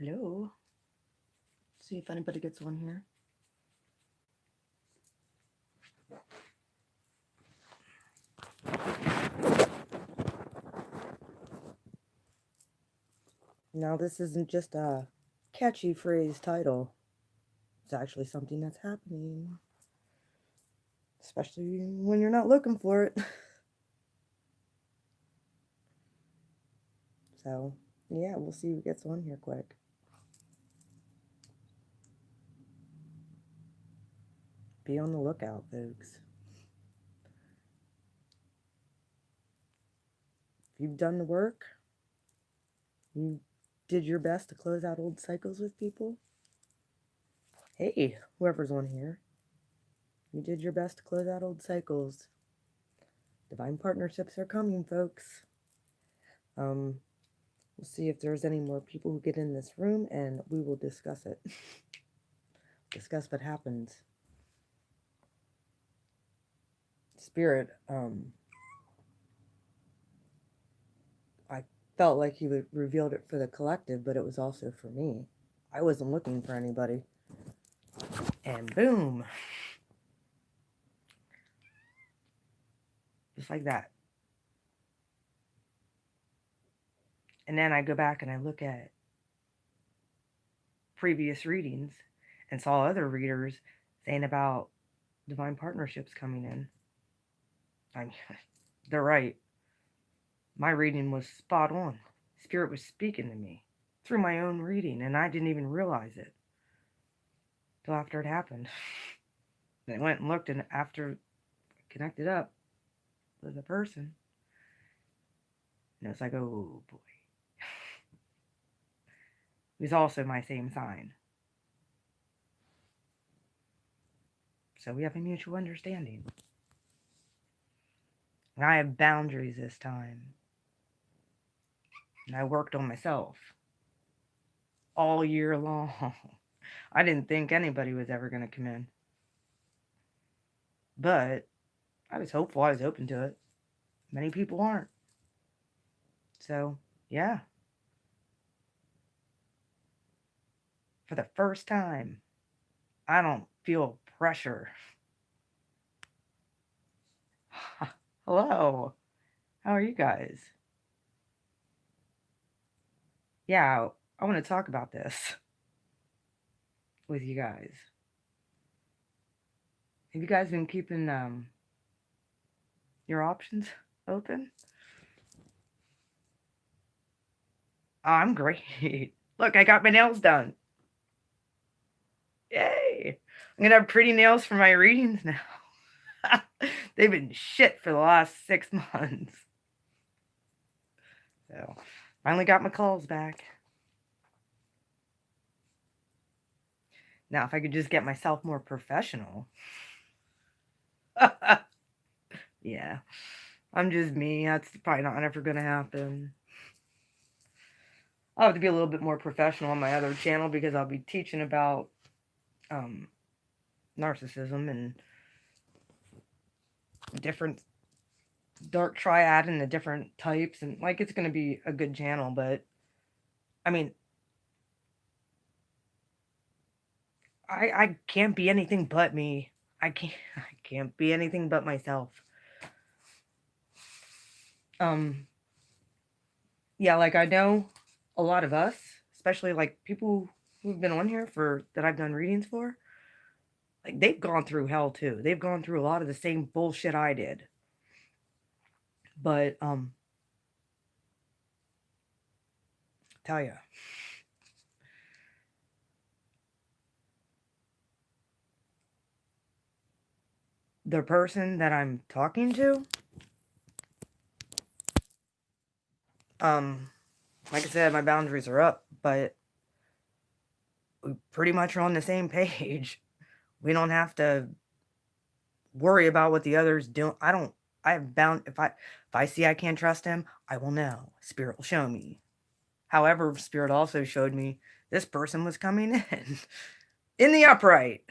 Hello. See if anybody gets on here. Now, this isn't just a catchy phrase title. It's actually something that's happening. Especially when you're not looking for it. So, yeah, we'll see who gets on here quick. Be on the lookout, folks. If you've done the work, you did your best to close out old cycles with people. Hey, whoever's on here, you did your best to close out old cycles. Divine partnerships are coming, folks. We'll see if there's any more people who get in this room, and we will discuss it. Discuss what happens. Spirit, I felt like he revealed it for the collective, but it was also for me. I wasn't looking for anybody. And boom. Just like that. And then I go back and I look at previous readings and saw other readers saying about divine partnerships coming in. I mean, they're right. My reading was spot on. Spirit was speaking to me through my own reading, and I didn't even realize it till after it happened. And I went and looked, and after I connected up with a person, and it was like, oh boy. He was also my same sign. So we have a mutual understanding. And I have boundaries this time. And I worked on myself all year long. I didn't think anybody was ever going to come in. But I was hopeful. I was open to it. Many people aren't. So, yeah. For the first time, I don't feel pressure. Hello. How are you guys? Yeah, I want to talk about this with you guys. Have you guys been keeping your options open? Oh, I'm great. Look, I got my nails done. Yay! I'm gonna have pretty nails for my readings now. They've been shit for the last 6 months. So, finally got my calls back. Now, if I could just get myself more professional. Yeah, I'm just me. That's probably not ever gonna happen. I'll have to be a little bit more professional on my other channel because I'll be teaching about narcissism and different dark triad and the different types, and like it's going to be a good channel. But I mean, I can't be anything but me. I can't be anything but myself. Yeah, like I know a lot of us, especially like people who've been on here for that I've done readings for, like they've gone through hell too. They've gone through a lot of the same bullshit I did. But tell you, the person that I'm talking to, like I said, my boundaries are up, but we pretty much are on the same page. We don't have to worry about what the others do. I have bound, if I see I can't trust him, I will know. Spirit will show me. However, Spirit also showed me this person was coming in the upright.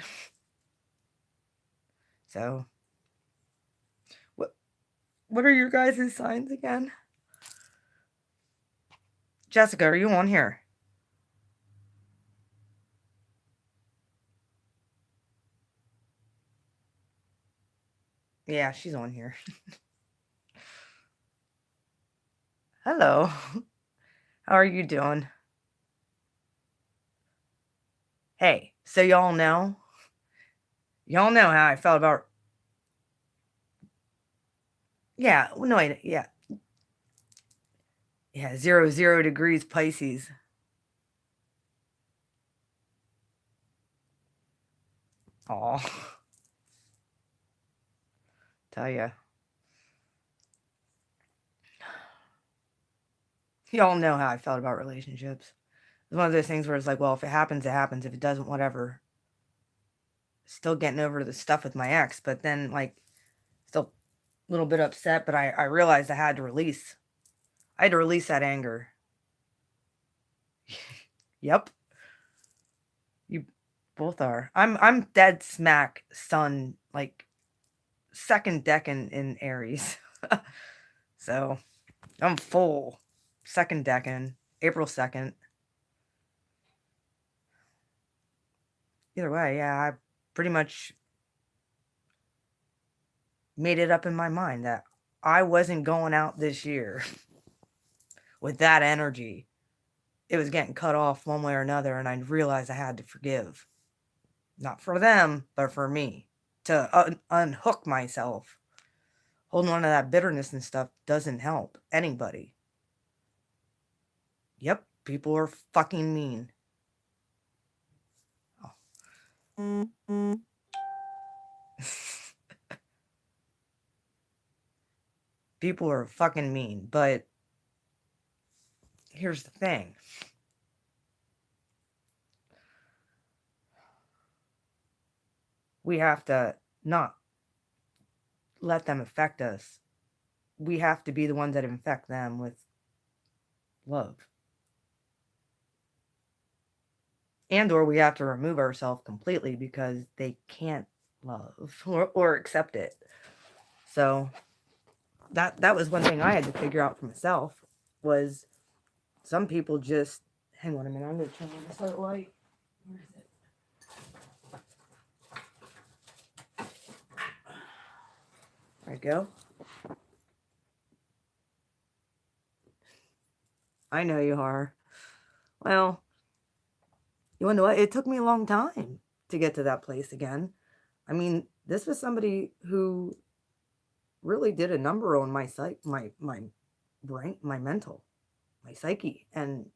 So, what are your guys' signs again? Jessica, are you on here? Yeah, she's on here. Hello. How are you doing? Hey, so y'all know how I felt about, yeah, no, yeah, 0 degrees Pisces. Aw, tell ya. Y'all know how I felt about relationships. It's one of those things where it's like, well, if it happens, it happens. If it doesn't, whatever. Still getting over the stuff with my ex, but then, like, still a little bit upset, but I realized I had to release. I had to release that anger. Yep, you both are. I'm dead smack sun, like, second deck in Aries. So, I'm full second deck in April 2nd. Either way, yeah, I pretty much made it up in my mind that I wasn't going out this year with that energy. It was getting cut off one way or another, and I realized I had to forgive. Not for them, but for me. To unhook myself. Holding on to that bitterness and stuff doesn't help anybody. Yep, people are fucking mean. Oh. People are fucking mean, but here's the thing. We have to not let them affect us. We have to be the ones that infect them with love. And or we have to remove ourselves completely because they can't love or accept it. So that was one thing I had to figure out for myself was some people just hang on a minute, I'm gonna turn on this light. Where is it? There we go. I know you are. Well, you wanna know what? It took me a long time to get to that place again. I mean, this was somebody who really did a number on my my brain, my mental, my psyche, and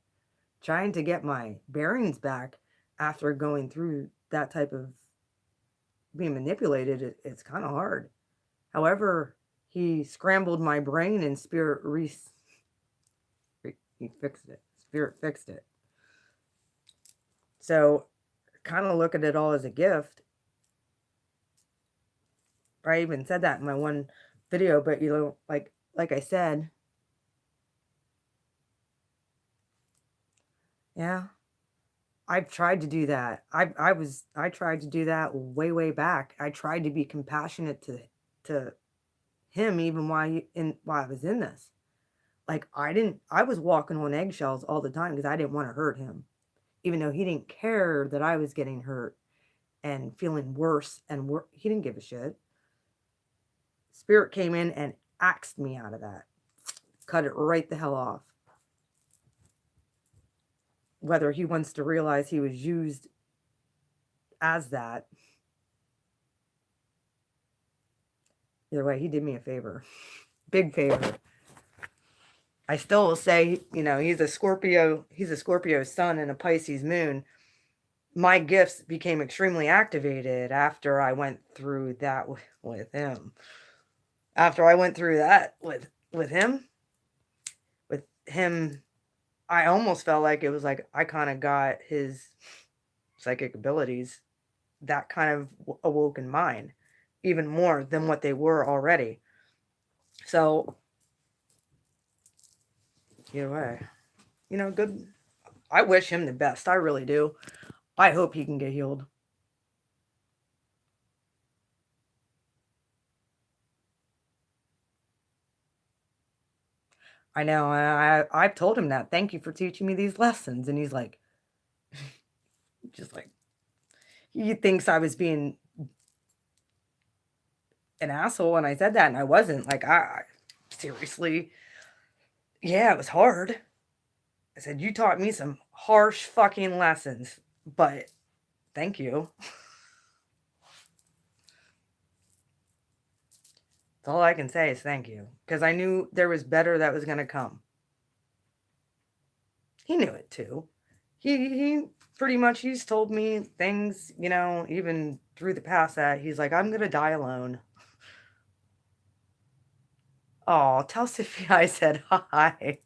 trying to get my bearings back after going through that type of being manipulated, it's kind of hard. However, he scrambled my brain and spirit he fixed it. Spirit fixed it. So kind of look at it all as a gift. I even said that in my one video, but you know, like I said, yeah, I've tried to do that. I tried to do that way back. I tried to be compassionate to him even while I was in this. Like I was walking on eggshells all the time because I didn't want to hurt him. Even though he didn't care that I was getting hurt and feeling worse and he didn't give a shit. Spirit came in and axed me out of that. Cut it right the hell off. Whether he wants to realize he was used as that. Either way, he did me a favor. Big favor. I still will say, you know, he's a Scorpio sun and a Pisces moon. My gifts became extremely activated after I went through that with him. After I went through that with him, I almost felt like it was like I kind of got his psychic abilities that kind of awoke in mine even more than what they were already. So, either way, you know, good. I wish him the best. I really do. I hope he can get healed. I know. I've told him that. Thank you for teaching me these lessons. And he's like, just like, he thinks I was being an asshole when I said that, and I wasn't. Like, seriously, yeah, it was hard. I said, you taught me some harsh fucking lessons, but thank you. That's all I can say is thank you, because I knew there was better that was going to come. He knew it too. He pretty much, he's told me things, you know, even through the past, that he's like, I'm going to die alone. Oh, tell Sophia I said hi.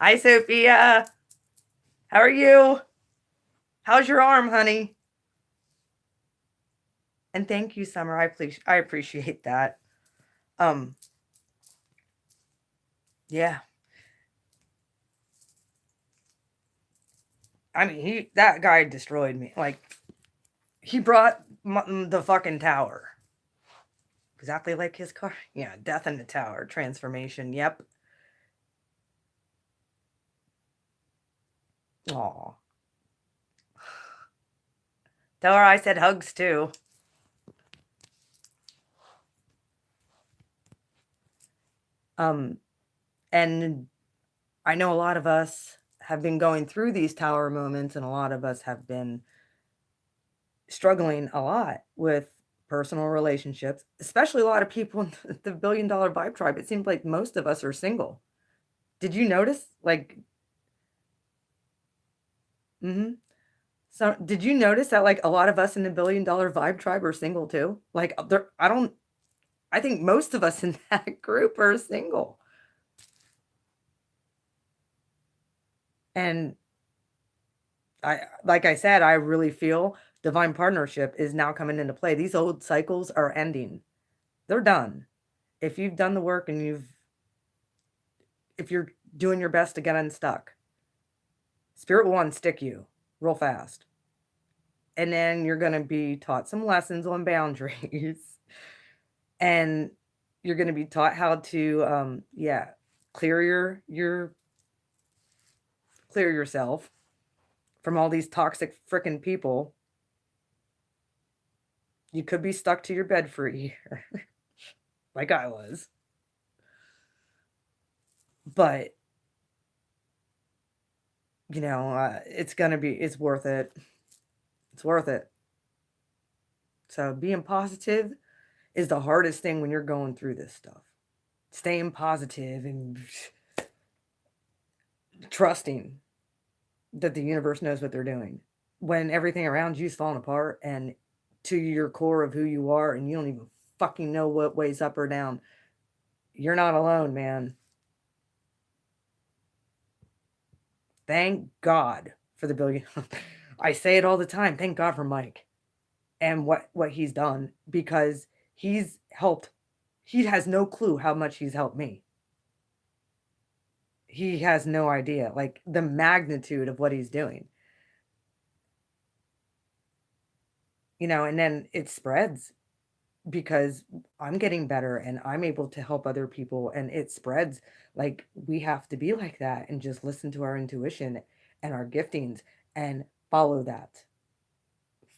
Hi, Sophia. How are you? How's your arm, honey? And thank you, Summer. I appreciate that. Yeah. I mean, that guy destroyed me. Like, he brought the fucking tower. Exactly like his car. Yeah, death in the tower. Transformation. Yep. Aw. Tell her I said hugs too. And I know a lot of us have been going through these tower moments, and a lot of us have been struggling a lot with personal relationships, especially a lot of people in the $1 Billion Vibe Tribe. It seems like most of us are single. Did you notice? Like, so did you notice that, like, a lot of us in the $1 Billion Vibe Tribe are single too? Like, I think most of us in that group are single. And like I said, I really feel divine partnership is now coming into play. These old cycles are ending. They're done. If you've done the work and if you're doing your best to get unstuck, Spirit will unstick you real fast. And then you're going to be taught some lessons on boundaries. And you're going to be taught how to, clear yourself from all these toxic frickin' people. You could be stuck to your bed for a year, like I was. But, you know, it's worth it. It's worth it. So being positive is the hardest thing when you're going through this stuff. Staying positive and trusting that the universe knows what they're doing. When everything around you is falling apart and to your core of who you are, and you don't even fucking know what way's up or down, you're not alone, man. Thank God for the billion. I say it all the time. Thank God for Mike and what he's done, because he's helped. He has no clue how much he's helped me. He has no idea, like, the magnitude of what he's doing. You know, and then it spreads because I'm getting better and I'm able to help other people, and it spreads. Like, we have to be like that and just listen to our intuition and our giftings and follow that.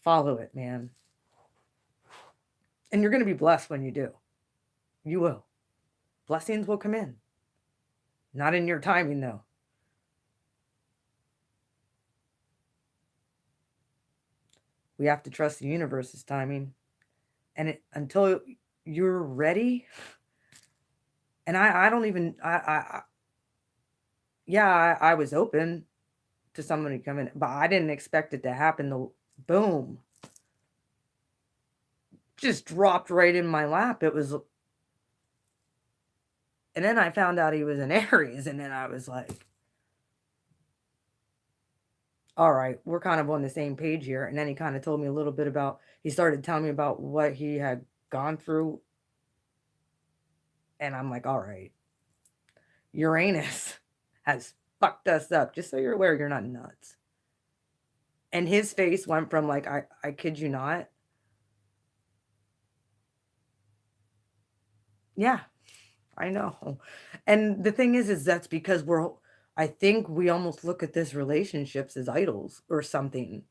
Follow it, man. And you're going to be blessed when you do. You will. Blessings will come in. Not in your timing, though. We have to trust the universe's timing. And until you're ready, and I don't even, I was open to somebody coming, but I didn't expect it to happen. Boom. Just dropped right in my lap. It was, and then I found out he was an Aries, and then I was like, all right, we're kind of on the same page here. And then he kind of told me a little bit he started telling me about what he had gone through. And I'm like, all right, Uranus has fucked us up. Just so you're aware, you're not nuts. And his face went from like, I kid you not. Yeah, I know. And the thing is that's because I think we almost look at this relationships as idols or something.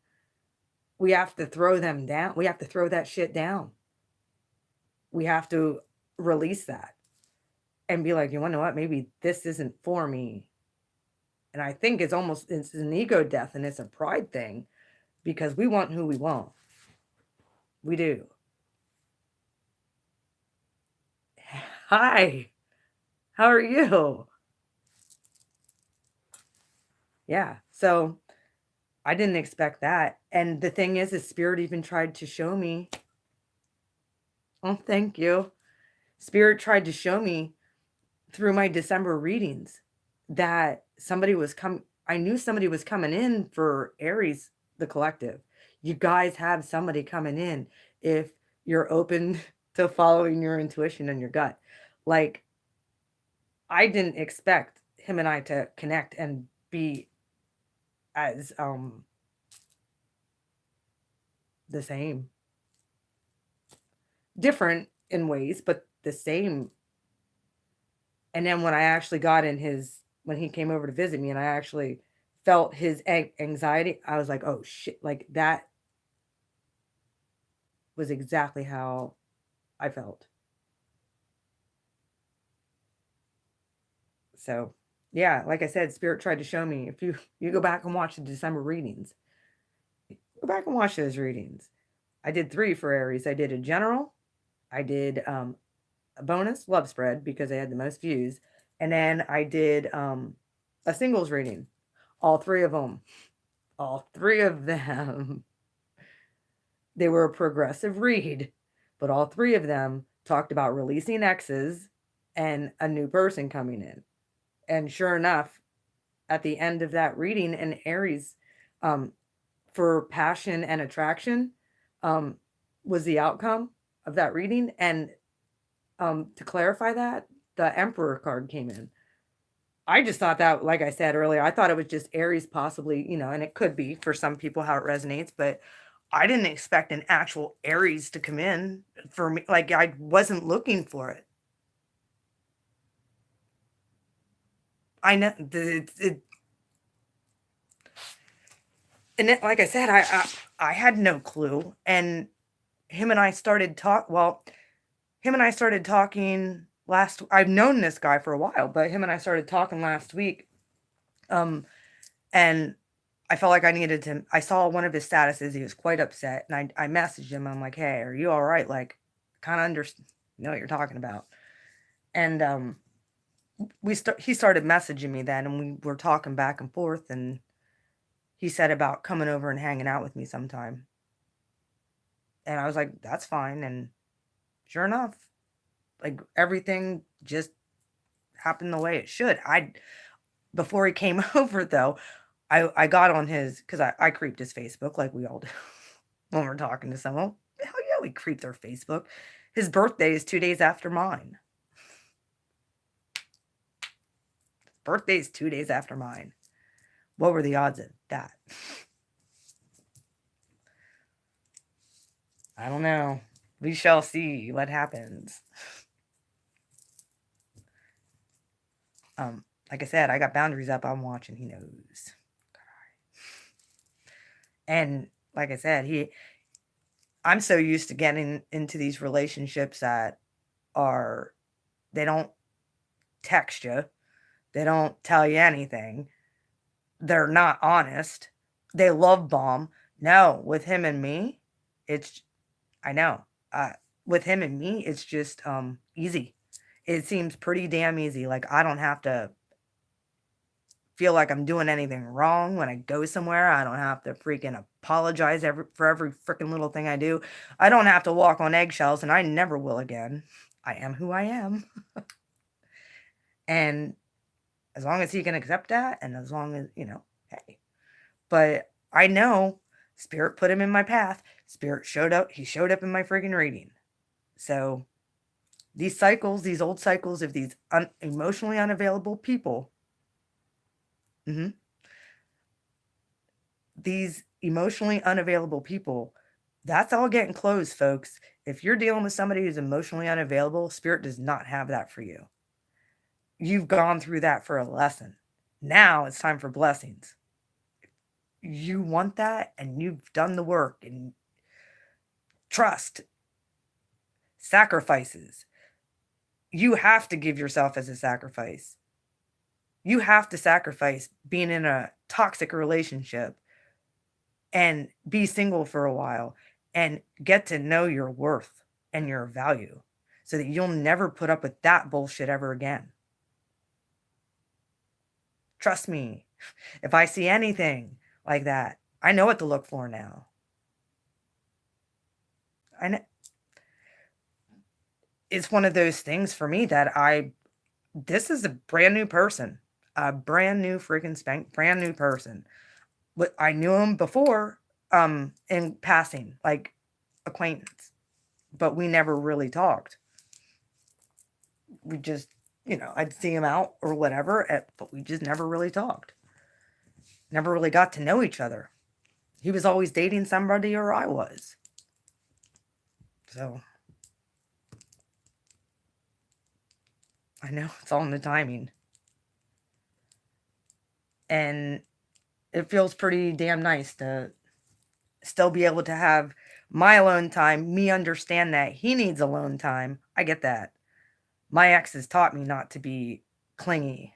We have to throw them down. We have to throw that shit down. we have to release that and be like, you want to know what? Maybe this isn't for me. And I think it's an ego death and it's a pride thing because we want who we want. We do. Hi, how are you? Yeah. So I didn't expect that. And the thing is, Spirit even tried to show me. Oh, thank you. Spirit tried to show me through my December readings that I knew somebody was coming in for Aries, the collective. You guys have somebody coming in if you're open to following your intuition and your gut. Like, I didn't expect him and I to connect and be as the same. Different in ways, but the same. And then when I actually got when he came over to visit me and I actually felt his anxiety, I was like, oh shit, like that was exactly how I felt. So, yeah, like I said, Spirit tried to show me. If you go back and watch the December readings, go back and watch those readings. I did 3 for Aries. I did a general, I did a bonus love spread because I had the most views, and then I did a singles reading. All 3 of them. All 3 of them. They were a progressive read, but all 3 of them talked about releasing exes and a new person coming in. And sure enough, at the end of that reading, an Aries for passion and attraction was the outcome of that reading. And to clarify that, the Emperor card came in. I just thought that, like I said earlier, I thought it was just Aries possibly, and it could be for some people how it resonates, but I didn't expect an actual Aries to come in for me. Like, I wasn't looking for it. I know and like I said, I had no clue. And him and I started talking last. I've known this guy for a while, but him and I started talking last week. And I felt like I needed to. I saw one of his statuses. He was quite upset, and I messaged him. I'm like, "Hey, are you all right? Like, kind of know what you're talking about." And he started messaging me then, and we were talking back and forth, and he said about coming over and hanging out with me sometime. And I was like, "That's fine." And sure enough, like everything just happened the way it should. Before he came over though, I got on his because I creeped his Facebook like we all do when we're talking to someone. Hell yeah, we creeped their Facebook. His birthday is 2 days after mine. His birthday is 2 days after mine. What were the odds of that? I don't know. We shall see what happens. Like I said, I got boundaries up. I'm watching. He knows. And like I said, I'm so used to getting into these relationships that they don't text you. They don't tell you anything. They're not honest. They love bomb. No, with him and me, I know. With him and me, it's just easy. It seems pretty damn easy. Like I don't have to feel like I'm doing anything wrong when I go somewhere. I don't have to freaking apologize for every freaking little thing I do. I don't have to walk on eggshells, and I never will again. I am who I am. And as long as he can accept that, and as long as, hey. But I know Spirit put him in my path. Spirit showed up. He showed up in my freaking reading. So these old cycles of these emotionally unavailable people, these emotionally unavailable people, that's all getting closed, folks. If you're dealing with somebody who's emotionally unavailable, Spirit does not have that for you. You've gone through that for a lesson. Now it's time for blessings. You want that, and you've done the work, and trust. Sacrifices. You have to give yourself as a sacrifice. You have to sacrifice being in a toxic relationship and be single for a while and get to know your worth and your value so that you'll never put up with that bullshit ever again. Trust me, if I see anything like that, I know what to look for now. I know. It's one of those things for me that this is a brand new person, a brand new freaking brand new person. But I knew him before, in passing, like acquaintance, but we never really talked. We just, I'd see him out or whatever, but we just never really talked. Never really got to know each other. He was always dating somebody or I was. So I know it's all in the timing. And it feels pretty damn nice to still be able to have my alone time, me understand that he needs alone time. I get that. My ex has taught me not to be clingy.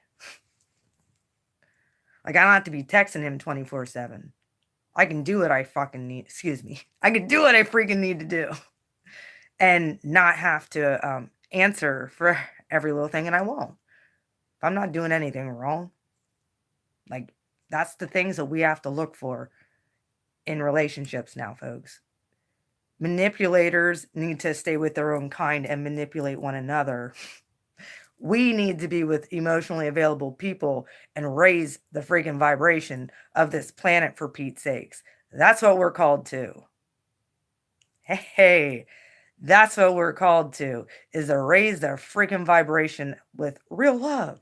Like, I don't have to be texting him 24/7. I can do what I fucking need. Excuse me. I can do what I freaking need to do. And not have to answer for every little thing, and I won't. If I'm not doing anything wrong, like, that's the things that we have to look for in relationships now, folks. Manipulators need to stay with their own kind and manipulate one another. We need to be with emotionally available people and raise the freaking vibration of this planet, for Pete's sakes. That's what we're called to. Hey, that's what we're called to, is to raise the freaking vibration with real love.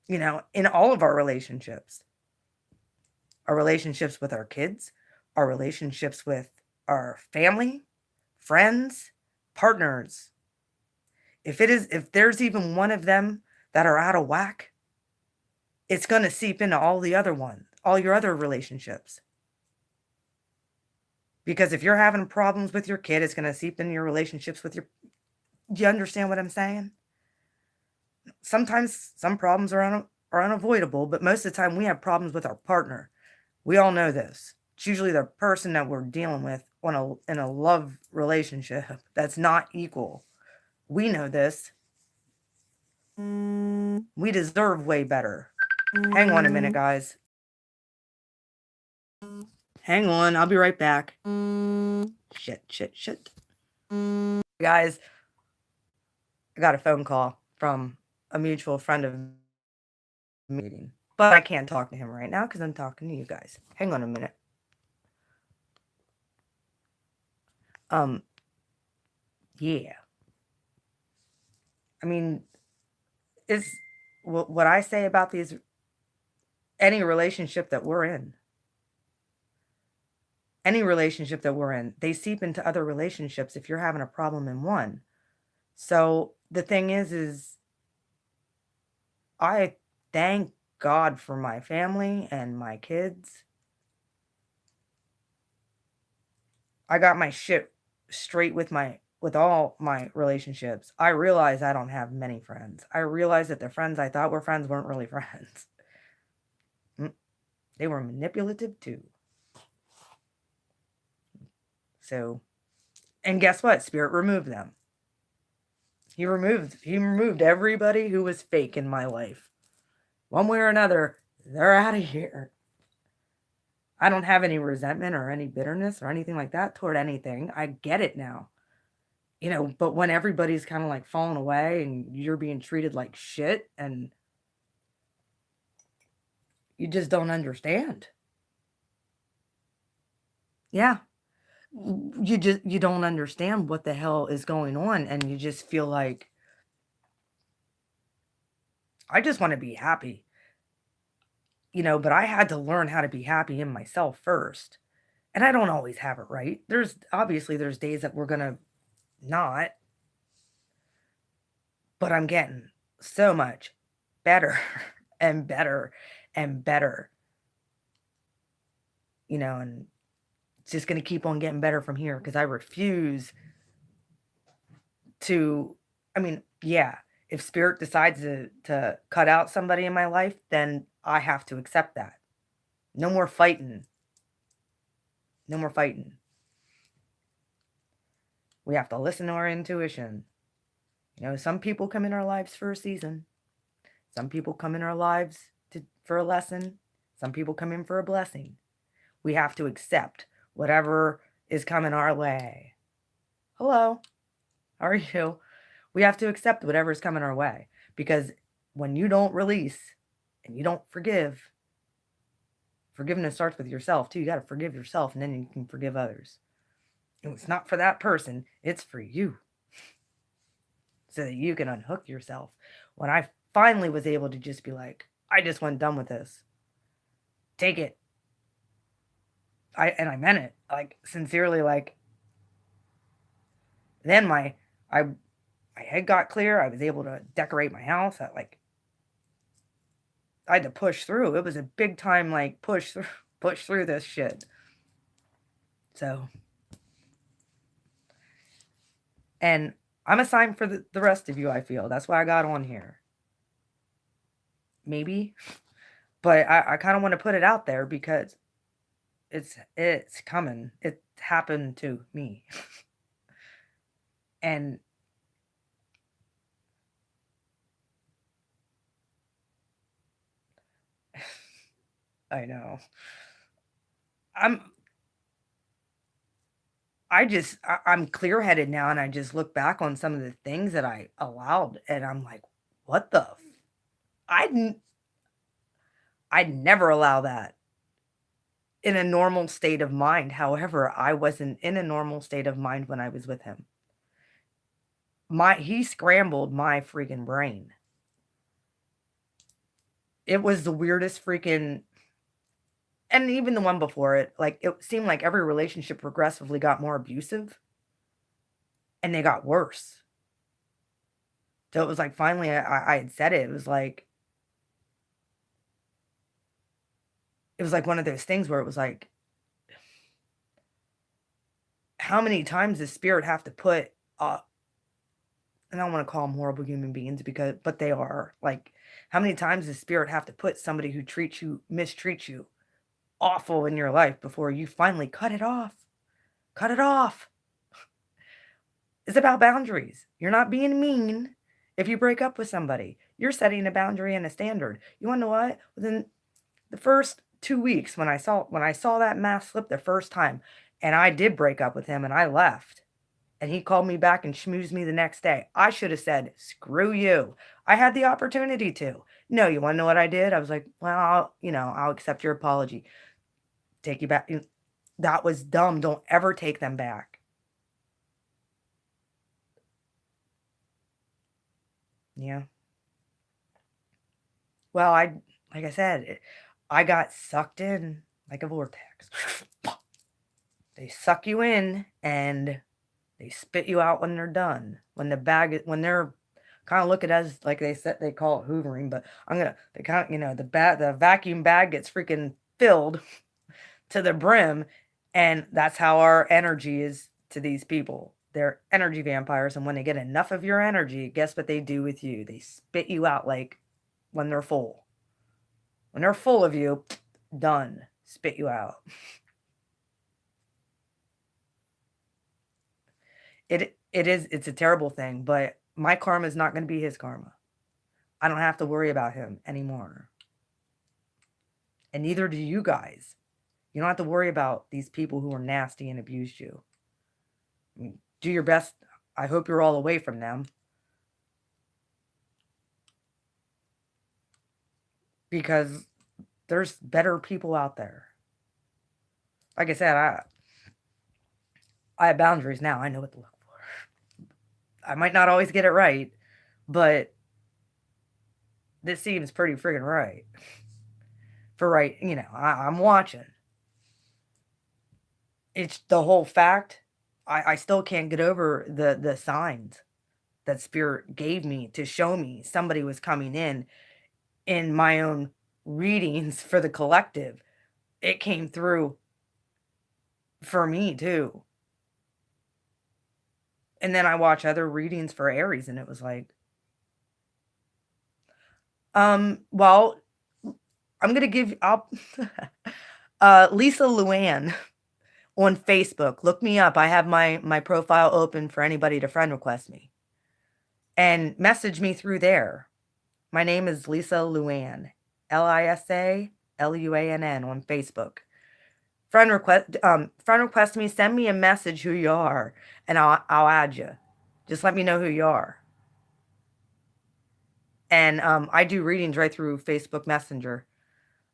In all of our relationships. Our relationships with our kids, our relationships with our family, friends, partners. If there's even one of them that are out of whack, it's going to seep into all your other relationships. Because if you're having problems with your kid, it's going to seep into your relationships with do you understand what I'm saying? Sometimes some problems are unavoidable, but most of the time we have problems with our partner. We all know this. It's usually the person that we're dealing with in a love relationship that's not equal. We know this. We deserve way better. Hang on a minute, guys. Hang on, I'll be right back. Shit. Guys, I got a phone call from a mutual friend of meeting, but I can't talk to him right now because I'm talking to you guys. Hang on a minute. Yeah. I mean, it's what I say about any relationship that we're in. Any relationship that we're in, they seep into other relationships if you're having a problem in one. So the thing is I thank God for my family and my kids. I got my shit straight with all my relationships. I realize I don't have many friends. I realize that the friends I thought were friends weren't really friends. They were manipulative too. So, and guess what? Spirit removed them. He removed everybody who was fake in my life. One way or another, they're out of here. I don't have any resentment or any bitterness or anything like that toward anything. I get it now. But when everybody's kind of like falling away and you're being treated like shit and you just don't understand. Yeah. You don't understand what the hell is going on, and you just feel like, I just want to be happy. But I had to learn how to be happy in myself first. And I don't always have it right. There's days that we're going to not. But I'm getting so much better and better and better. And it's just going to keep on getting better from here because I refuse to, I mean, yeah, if spirit decides to cut out somebody in my life, then I have to accept that. No more fighting. No more fighting. We have to listen to our intuition. You know, some people come in our lives for a season. Some people come in our lives for a lesson. Some people come in for a blessing. We have to accept whatever is coming our way. Hello, how are you? We have to accept whatever is coming our way, because when you don't release and you don't forgive, forgiveness starts with yourself too. You got to forgive yourself, and then you can forgive others. And it's not for that person, it's for you, so that you can unhook yourself. When I finally was able to just be like, I just went done with this. Take it. I meant it, like, sincerely. Like, then my head got clear. I was able to decorate my house. I had to push through. It was a big time, like, push through this shit. So, and I'm a sign for the rest of you, I feel. That's why I got on here. Maybe. But I kind of want to put it out there because it's coming. It happened to me. And I know. I'm I'm clear-headed now, and I just look back on some of the things that I allowed, and I'm like, what the I'd never allow that in a normal state of mind. However, I wasn't in a normal state of mind when I was with him. He scrambled my freaking brain. It was the weirdest freaking, and even the one before it, like, it seemed like every relationship progressively got more abusive, and they got worse. So it was like, finally, I had said it. It was like one of those things where it was like, how many times does spirit have to put, and I don't want to call them horrible human beings, but they are, like, how many times does spirit have to put somebody who mistreats you awful in your life before you finally cut it off? Cut it off. It's about boundaries. You're not being mean. If you break up with somebody, you're setting a boundary and a standard. You want to know what? Within the first 2 weeks, when I saw that mask slip the first time, and I did break up with him and I left, and he called me back and schmoozed me the next day, I should have said, screw you. I had the opportunity to. No, you want to know what I did? I was like, well, I'll accept your apology. Take you back. That was dumb. Don't ever take them back. Yeah. Well, like I said, I got sucked in like a vortex. They suck you in and they spit you out when they're done. When they're kind of look at us like they call it hoovering, but they kind of, the vacuum bag gets freaking filled to the brim, and that's how our energy is to these people. They're energy vampires, and when they get enough of your energy, guess what they do with you? They spit you out, like, when they're full. When they're full of you, done. Spit you out. It's a terrible thing, but my karma is not going to be his karma. I don't have to worry about him anymore. And neither do you guys. You don't have to worry about these people who are nasty and abused you. Do your best. I hope you're all away from them, because there's better people out there. Like I said, I have boundaries now. I know what to look for. I might not always get it right, but this seems pretty friggin' right. For right, I'm watching. It's the whole fact. I still can't get over the signs that spirit gave me to show me somebody was coming in my own readings for the collective. It came through for me too. And then I watch other readings for Aries, and it was like, well, I'm gonna give I'll Lisa Luann on Facebook. Look me up. I have my profile open for anybody to friend request me and message me through there. My name is Lisa Luann, Lisaluann on Facebook. Friend request me, send me a message who you are, and I'll add you. Just let me know who you are. And I do readings right through Facebook Messenger.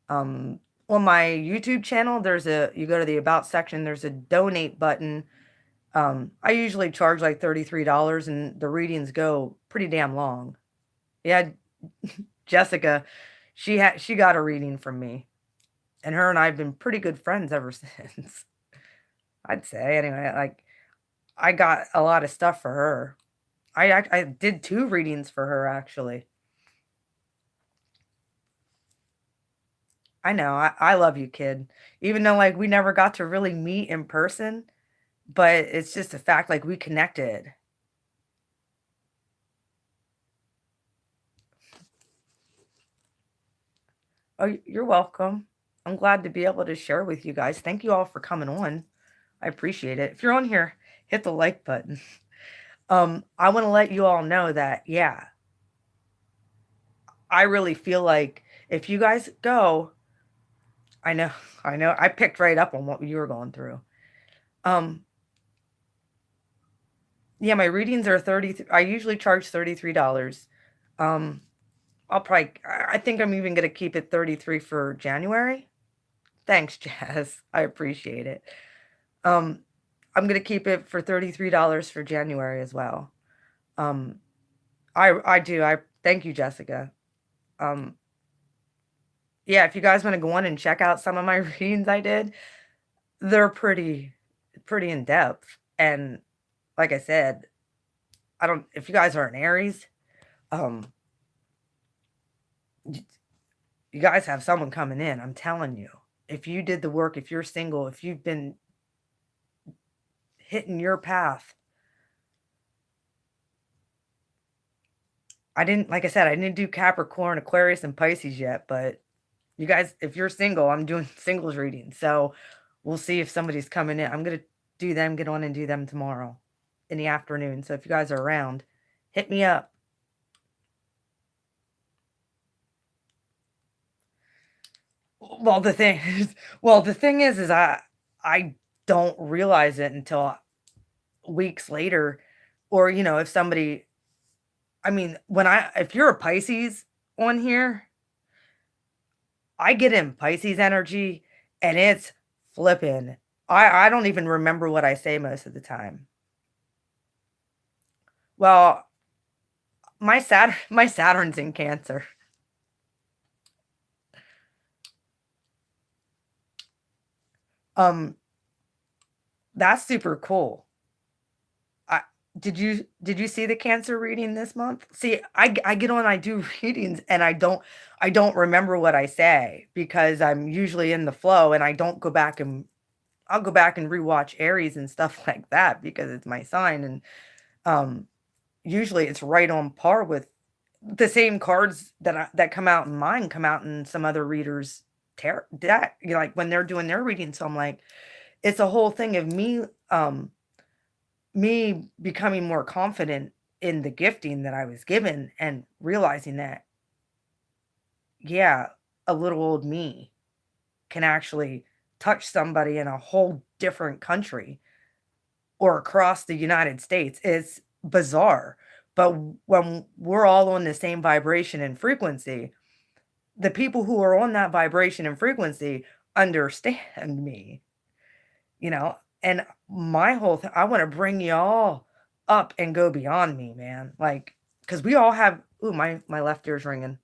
On my YouTube channel, you go to the About section, there's a donate button. I usually charge like $33, and the readings go pretty damn long. Yeah, Jessica, she got a reading from me, and her and I have been pretty good friends ever since. I'd say anyway. Like, I got a lot of stuff for her. I did 2 readings for her, actually. I know, I love you, kid. Even though, like, we never got to really meet in person, but it's just a fact, like, we connected. Oh, you're welcome. I'm glad to be able to share with you guys. Thank you all for coming on. I appreciate it. If you're on here, hit the like button. I wanna let you all know that, yeah, I really feel like if you guys go, I know, I know, I picked right up on what you were going through. Um, yeah, my readings are I usually charge $33. Um, I think I'm even gonna keep it 33 for January. Thanks, Jazz. I appreciate it. Um, I'm gonna keep it for $33 for January as well. Um, I do. I thank you, Jessica. Um, yeah, if you guys want to go on and check out some of my readings I did, they're pretty in depth. And like I said, I don't if you guys are an Aries, um, y- you guys have someone coming in. I'm telling you. If you did the work, if you're single, if you've been hitting your path, like I said, I didn't do Capricorn, Aquarius, and Pisces yet, but you guys, if you're single, I'm doing singles reading. So we'll see if somebody's coming in. I'm gonna get on and do them tomorrow in the afternoon. So if you guys are around, hit me up. Well, the thing is I don't realize it until weeks later, or if somebody, I mean, if you're a Pisces on here, I get in Pisces energy, and it's flipping. I don't even remember what I say most of the time. Well, my Saturn's in Cancer. Um, that's super cool. I did you see the Cancer reading this month? See, I get on, I do readings, and I don't remember what I say because I'm usually in the flow, and I don't go back, and I'll go back and rewatch Aries and stuff like that because it's my sign, and um usually it's right on par with the same cards that come out in mine come out in some other readers tarot deck, like when they're doing their reading. So I'm like, it's a whole thing of me becoming more confident in the gifting that I was given and realizing that, yeah, a little old me can actually touch somebody in a whole different country or across the United States. It's bizarre. But when we're all on the same vibration and frequency, the people who are on that vibration and frequency understand me, you know? And my whole thing, I want to bring y'all up and go beyond me, man. Like, because we all have, ooh, my left ear's ringing.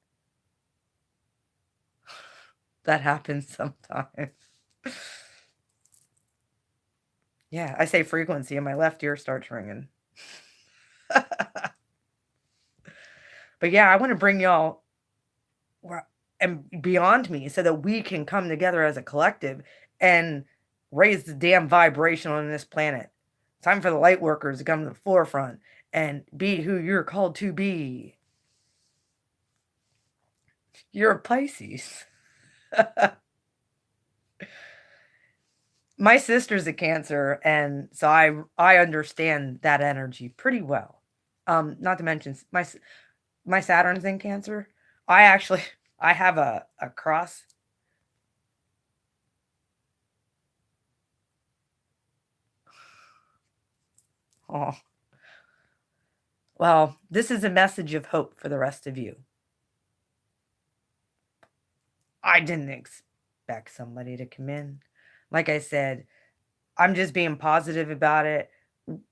That happens sometimes. Yeah, I say frequency and my left ear starts ringing. But yeah, I want to bring y'all and beyond me so that we can come together as a collective and raise the damn vibration on this planet. It's time for the light workers to come to the forefront and be who you're called to be. You're a Pisces. My sister's a Cancer, and so I understand that energy pretty well. Not to mention my Saturn's in Cancer. I actually I have a cross. Oh, well, this is a message of hope for the rest of you. I didn't expect somebody to come in. Like I said, I'm just being positive about it.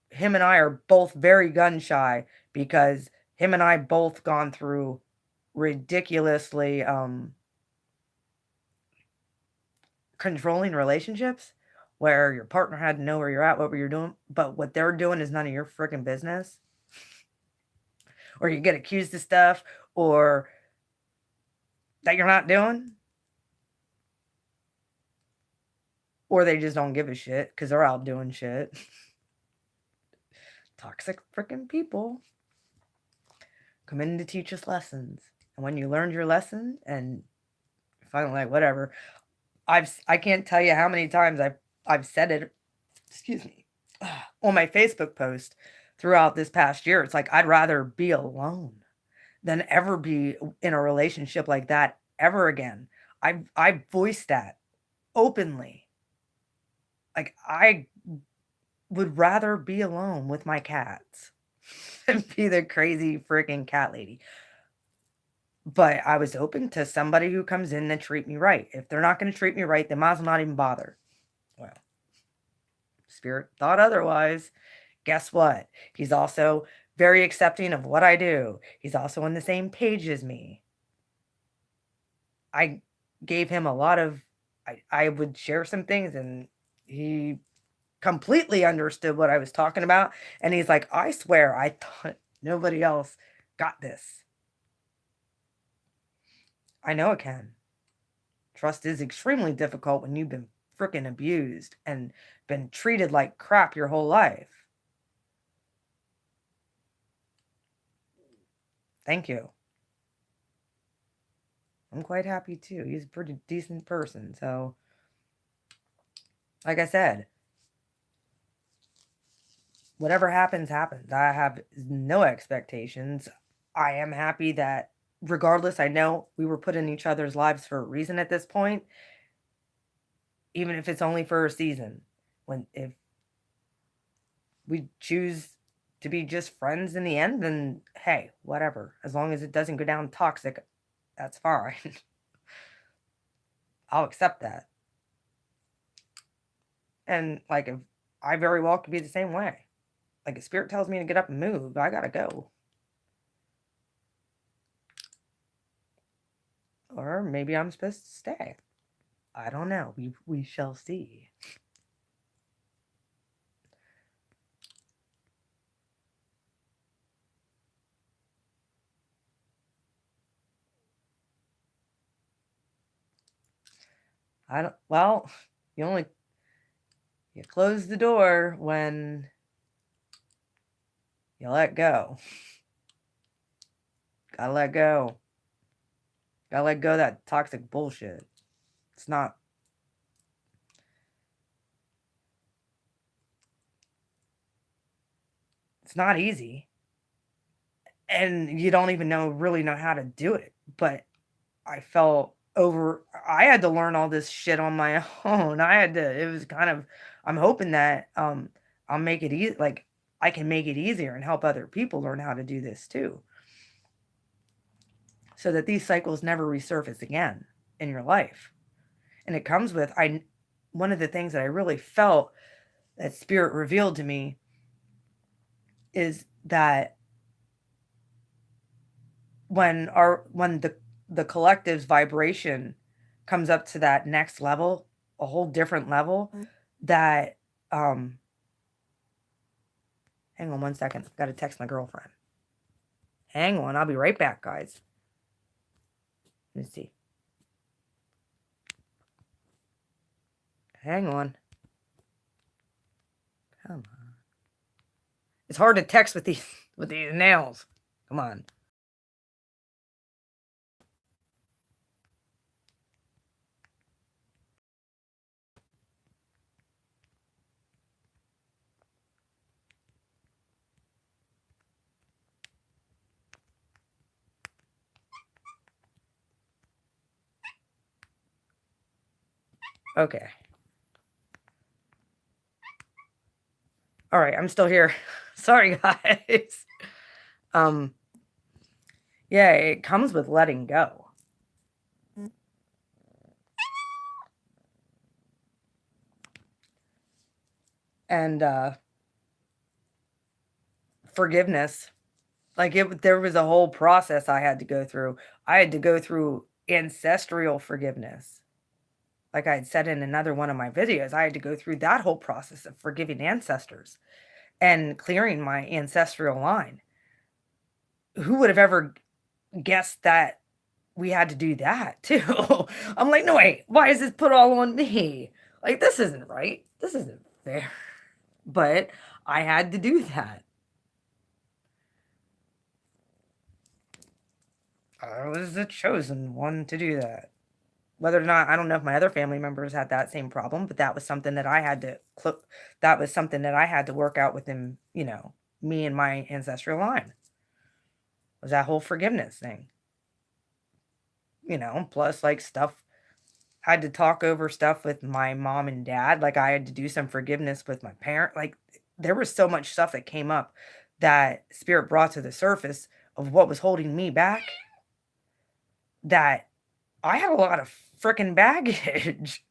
Him and I are both very gun shy because him and I both gone through ridiculously controlling relationships where your partner had to know where you're at, what you're doing, but what they're doing is none of your freaking business. Or you get accused of stuff or that you're not doing. Or they just don't give a shit because they're out doing shit. Toxic freaking people come in to teach us lessons. And when you learned your lesson and finally like whatever, I can't tell you how many times I've said it, excuse me, on my Facebook post throughout this past year. It's like I'd rather be alone than ever be in a relationship like that ever again. I voiced that openly. Like I would rather be alone with my cats than be the crazy freaking cat lady. But I was open to somebody who comes in and treat me right. If they're not going to treat me right, they might as well not even bother. Well, Spirit thought otherwise. Guess what? He's also very accepting of what I do. He's also on the same page as me. I gave him a lot of, I would share some things and he completely understood what I was talking about. And he's like, I swear, I thought nobody else got this. I know it can. Trust is extremely difficult when you've been freaking abused and been treated like crap your whole life. Thank you. I'm quite happy too. He's a pretty decent person. So, like I said, whatever happens, happens. I have no expectations. I am happy that regardless, I know we were put in each other's lives for a reason at this point, even if it's only for a season. If we choose to be just friends in the end, then hey, whatever. As long as it doesn't go down toxic, that's fine. I'll accept that. And like if I very well could be the same way. Like if spirit tells me to get up and move, I gotta go. Or maybe I'm supposed to stay. I don't know. We shall see. I don't well, you close the door when you let go. Gotta let go. Gotta let go of that toxic bullshit. It's not easy. And you don't even really know how to do it. But I had to learn all this shit on my own. It was kind of, I'm hoping that I'll make it easy, like I can make it easier and help other people learn how to do this too. So that these cycles never resurface again in your life. And it comes with one of the things that I really felt that spirit revealed to me is that when the collective's vibration comes up to that next level, a whole different level, that hang on one second, I've got to text my girlfriend. Hang on, I'll be right back, guys. Let's see. Hang on. Come on. It's hard to text with these nails. Come on. Okay. All right, I'm still here. Sorry, guys. Um, yeah, it comes with letting go. And forgiveness. Like there was a whole process I had to go through. I had to go through ancestral forgiveness. Like I had said in another one of my videos, I had to go through that whole process of forgiving ancestors and clearing my ancestral line. Who would have ever guessed that we had to do that too? I'm like, no, wait, why is this put all on me? Like, this isn't right. This isn't fair. But I had to do that. I was the chosen one to do that. Whether or not, I don't know if my other family members had that same problem, but that was something that I had to that was something that I had to work out within, me and my ancestral line. Was that whole forgiveness thing. Plus like stuff, had to talk over stuff with my mom and dad. Like I had to do some forgiveness with my parent. Like there was so much stuff that came up that spirit brought to the surface of what was holding me back, that I had a lot of freaking baggage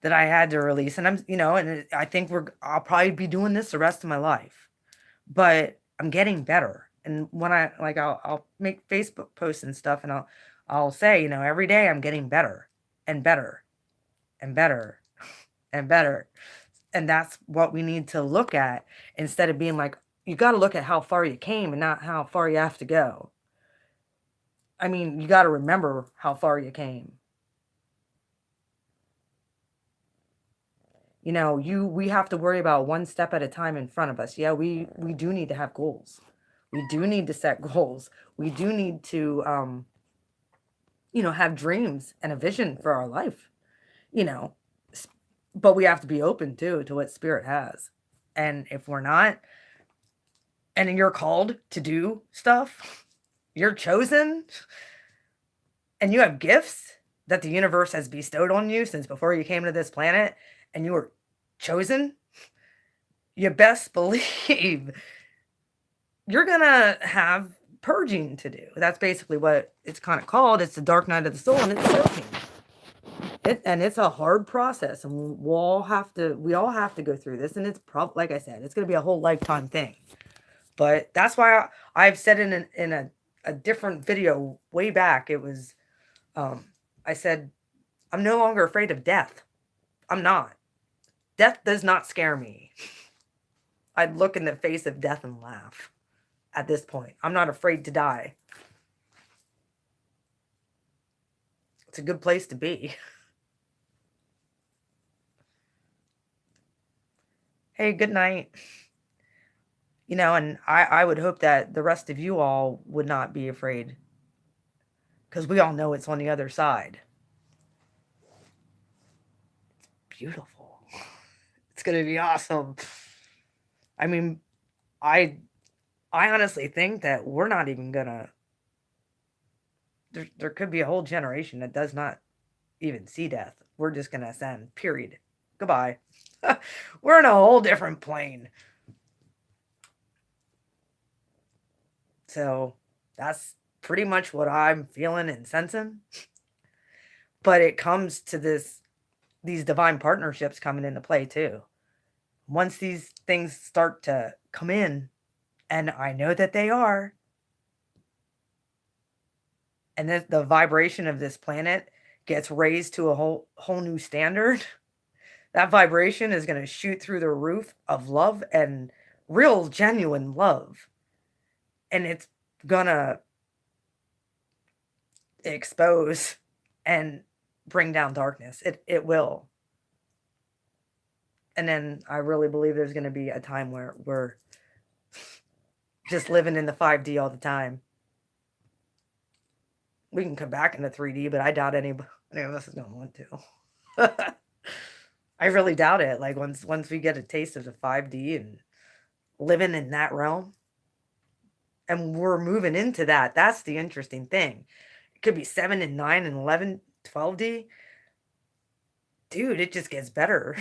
that I had to release. And I think I'll probably be doing this the rest of my life, but I'm getting better. And when I'll make Facebook posts and stuff, and I'll say, every day I'm getting better and better and better and better. And that's what we need to look at, instead of being like, you got to look at how far you came and not how far you have to go. I mean, you got to remember how far you came. We have to worry about one step at a time in front of us. Yeah, we do need to have goals. We do need to set goals. We do need to have dreams and a vision for our life. You know, but we have to be open too to what spirit has. And if we're not, and you're called to do stuff, you're chosen, and you have gifts that the universe has bestowed on you since before you came to this planet, and you were chosen, you best believe you're gonna have purging to do. That's basically what it's kind of called. It's the dark night of the soul, and it's purging. And it's a hard process, and we all have to go through this, and it's probably, like I said, it's going to be a whole lifetime thing. But that's why I've said in a different video way back, it was, I said, I'm no longer afraid of death. I'm not. Death does not scare me. I'd look in the face of death and laugh at this point. I'm not afraid to die. It's a good place to be. Hey, good night. And I would hope that the rest of you all would not be afraid, because we all know it's on the other side. It's beautiful. It's going to be awesome. I mean, I honestly think that we're not even going to, there could be a whole generation that does not even see death. We're just going to ascend, period. Goodbye. We're in a whole different plane. So that's pretty much what I'm feeling and sensing. But it comes to these divine partnerships coming into play too. Once these things start to come in, and I know that they are, and the vibration of this planet gets raised to a whole new standard, that vibration is going to shoot through the roof of love, and real genuine love. And it's going to expose and bring down darkness. It will. And then I really believe there's going to be a time where Just living in the 5D all the time. We can come back into 3D, but I doubt any of us is going to want to. I really doubt it. Like once we get a taste of the 5D and living in that realm, and we're moving into that. That's the interesting thing. It could be 7 and 9 and 11, 12D. Dude, it just gets better.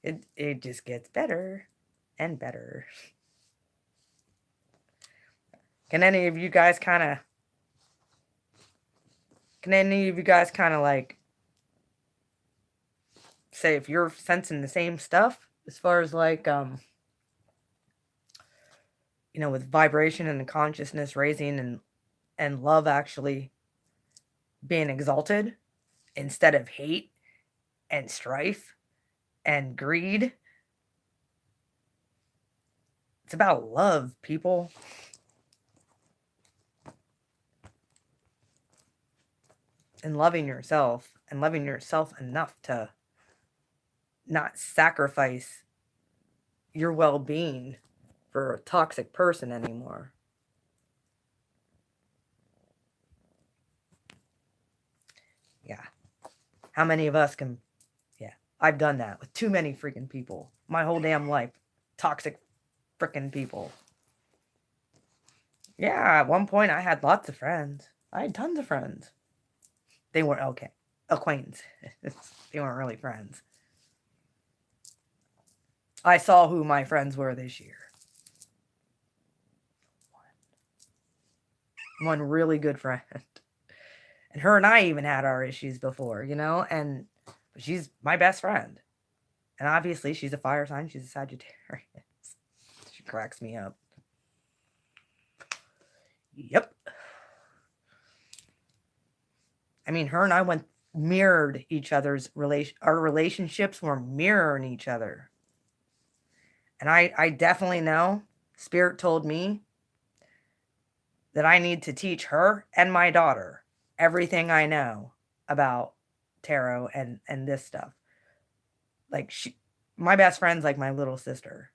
It just gets better and better. Can any of you guys kind of like say if you're sensing the same stuff as far as like with vibration and the consciousness raising and love actually being exalted instead of hate and strife and greed? It's about love, people. And loving yourself enough to not sacrifice your well-being for a toxic person anymore. Yeah. How many of us can... Yeah. I've done that with too many freaking people. My whole damn life. Toxic freaking people. Yeah, at one point I had lots of friends. I had tons of friends. They weren't okay. Acquaintances. They weren't really friends. I saw who my friends were this year. One really good friend. And her and I even had our issues before, and she's my best friend. And obviously she's a fire sign. She's a Sagittarius. She cracks me up. Yep. I mean, her and I mirrored each other's our relationships were mirroring each other. And I definitely know Spirit told me that I need to teach her and my daughter everything I know about tarot and this stuff. Like my best friend's like my little sister.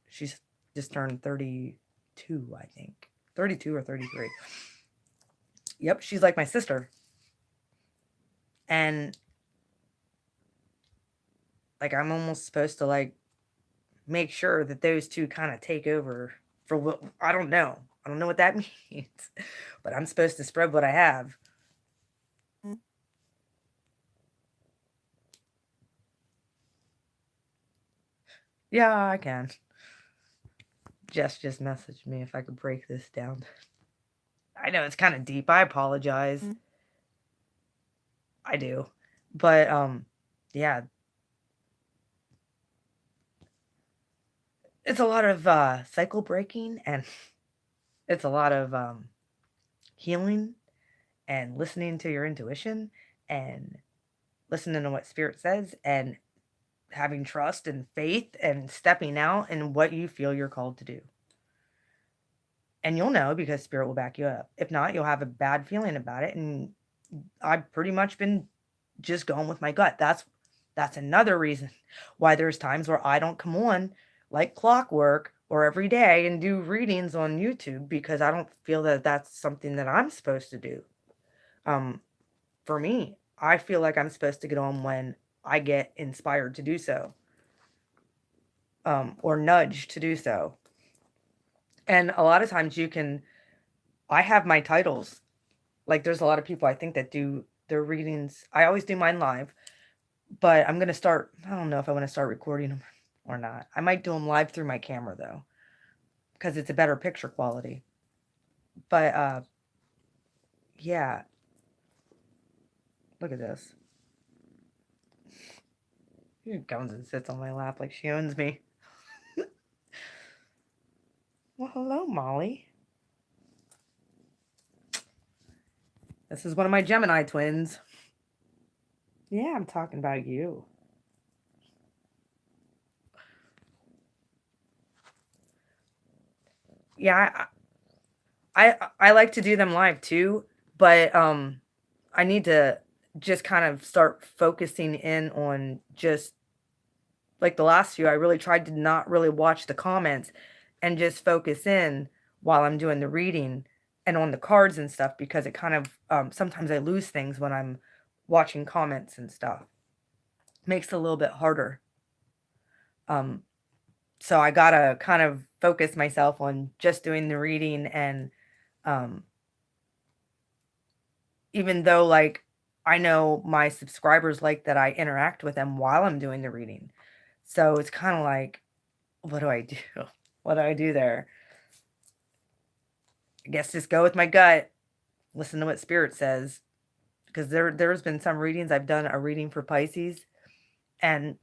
She's just turned 32, I think. 32 or 33. Yep, she's like my sister. And like I'm almost supposed to like make sure that those two kind of take over for what I don't know what that means, but I'm supposed to spread what I have. Yeah, I can. Jess just messaged me if I could break this down. I know it's kind of deep. I apologize. I do. But yeah. It's a lot of cycle breaking, and it's a lot of healing and listening to your intuition and listening to what Spirit says and having trust and faith and stepping out in what you feel you're called to do. And you'll know because Spirit will back you up. If not, you'll have a bad feeling about it. And I've pretty much been just going with my gut. That's another reason why there's times where I don't come on like clockwork or every day and do readings on YouTube, because I don't feel that that's something that I'm supposed to do. For me, I feel like I'm supposed to get on when I get inspired to do so, or nudged to do so. And a lot of times I have my titles. Like there's a lot of people I think that do their readings. I always do mine live, but I'm going to start, I don't know if I want to start recording them or not. I might do them live through my camera though, because it's a better picture quality. But yeah. Look at this. She comes and sits on my lap like she owns me. Well, hello, Molly. This is one of my Gemini twins. Yeah, I'm talking about you. Yeah, I like to do them live too, but I need to just kind of start focusing in on just like the last few, I really tried to not really watch the comments and just focus in while I'm doing the reading and on the cards and stuff, because it kind of sometimes I lose things when I'm watching comments and stuff. Makes it a little bit harder. Um, so I gotta kind of focus myself on just doing the reading, and um, even though like I know my subscribers like that I interact with them while I'm doing the reading. So it's kind of like, what do I do? What do I do there? I guess just go with my gut, listen to what spirit says, because there's been some readings I've done a reading for Pisces, and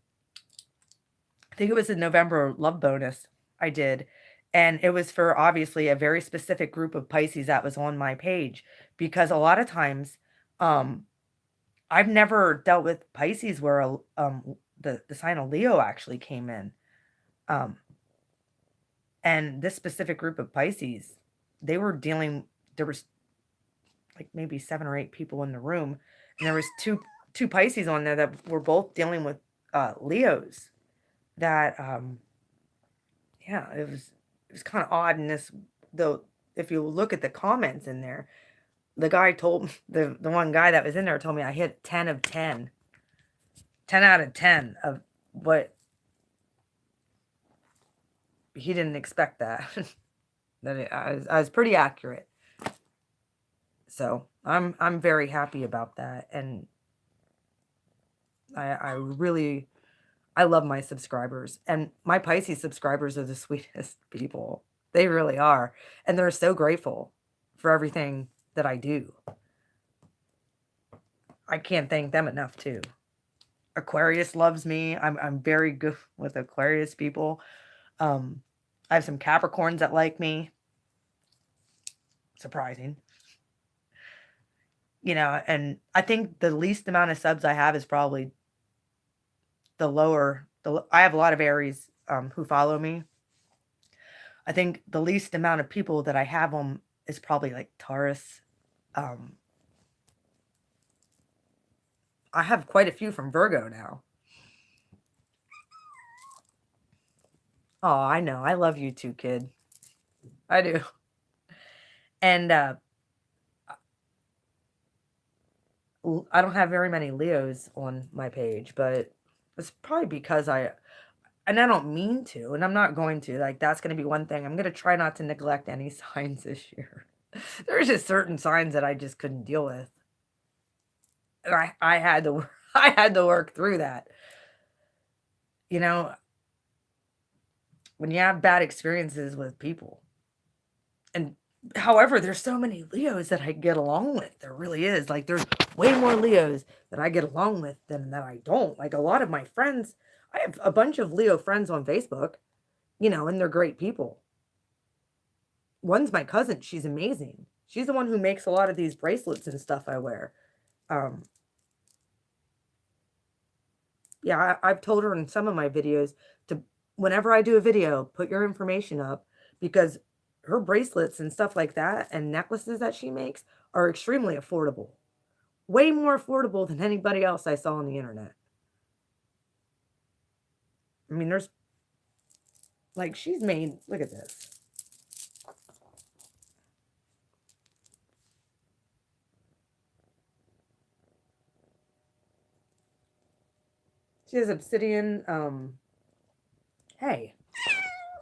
I think it was a November love bonus I did, and it was for obviously a very specific group of Pisces that was on my page, because a lot of times um I've never dealt with Pisces where the sign of Leo actually came in. Um and this specific group of Pisces, they were dealing there was like maybe 7 or 8 people in the room, and there was two Pisces on there that were both dealing with Leos that yeah, it was kind of odd in this, though. If you look at the comments in there, the guy told the one guy that was in there told me I hit 10 of 10, 10 out of 10 of what he didn't expect that. I was pretty accurate. So I'm very happy about that, and I really I love my subscribers, and my Pisces subscribers are the sweetest people. They really are, and they're so grateful for everything that I do. I can't thank them enough too. Aquarius loves me. I'm very good with Aquarius people. Um, I have some Capricorns that like me. Surprising. And I think the least amount of subs I have is probably I have a lot of Aries who follow me. I think the least amount of people that I have on is probably like Taurus. Um, I have quite a few from Virgo now. Oh, I know. I love you too, kid. I do. And I don't have very many Leos on my page, but it's probably because and I don't mean to, and I'm not going to. Like, that's going to be one thing. I'm going to try not to neglect any signs this year. There's just certain signs that I just couldn't deal with. And I had to I had to work through that. You know, when you have bad experiences with people. And however, there's so many Leos that I get along with. There really is. Like, there's way more Leos that I get along with than that I don't. Like, a lot of my friends, I have a bunch of Leo friends on Facebook, and they're great people. One's my cousin. She's amazing. She's the one who makes a lot of these bracelets and stuff I wear. Um, yeah, I've told her in some of my videos to, whenever I do a video, put your information up, because her bracelets and stuff like that and necklaces that she makes are extremely affordable. Way more affordable than anybody else I saw on the internet. I mean, there's like, she's made, look at this. She has obsidian, hey,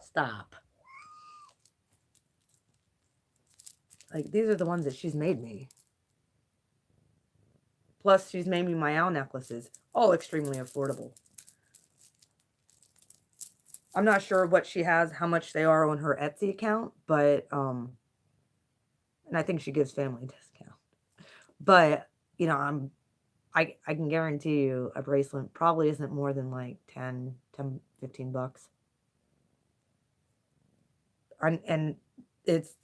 stop. Like, these are the ones that she's made me. Plus, she's made me my owl necklaces, all extremely affordable. I'm not sure what she has, how much they are on her Etsy account, but, and I think she gives family discount. But, I can guarantee you a bracelet probably isn't more than like 10, 15 bucks. And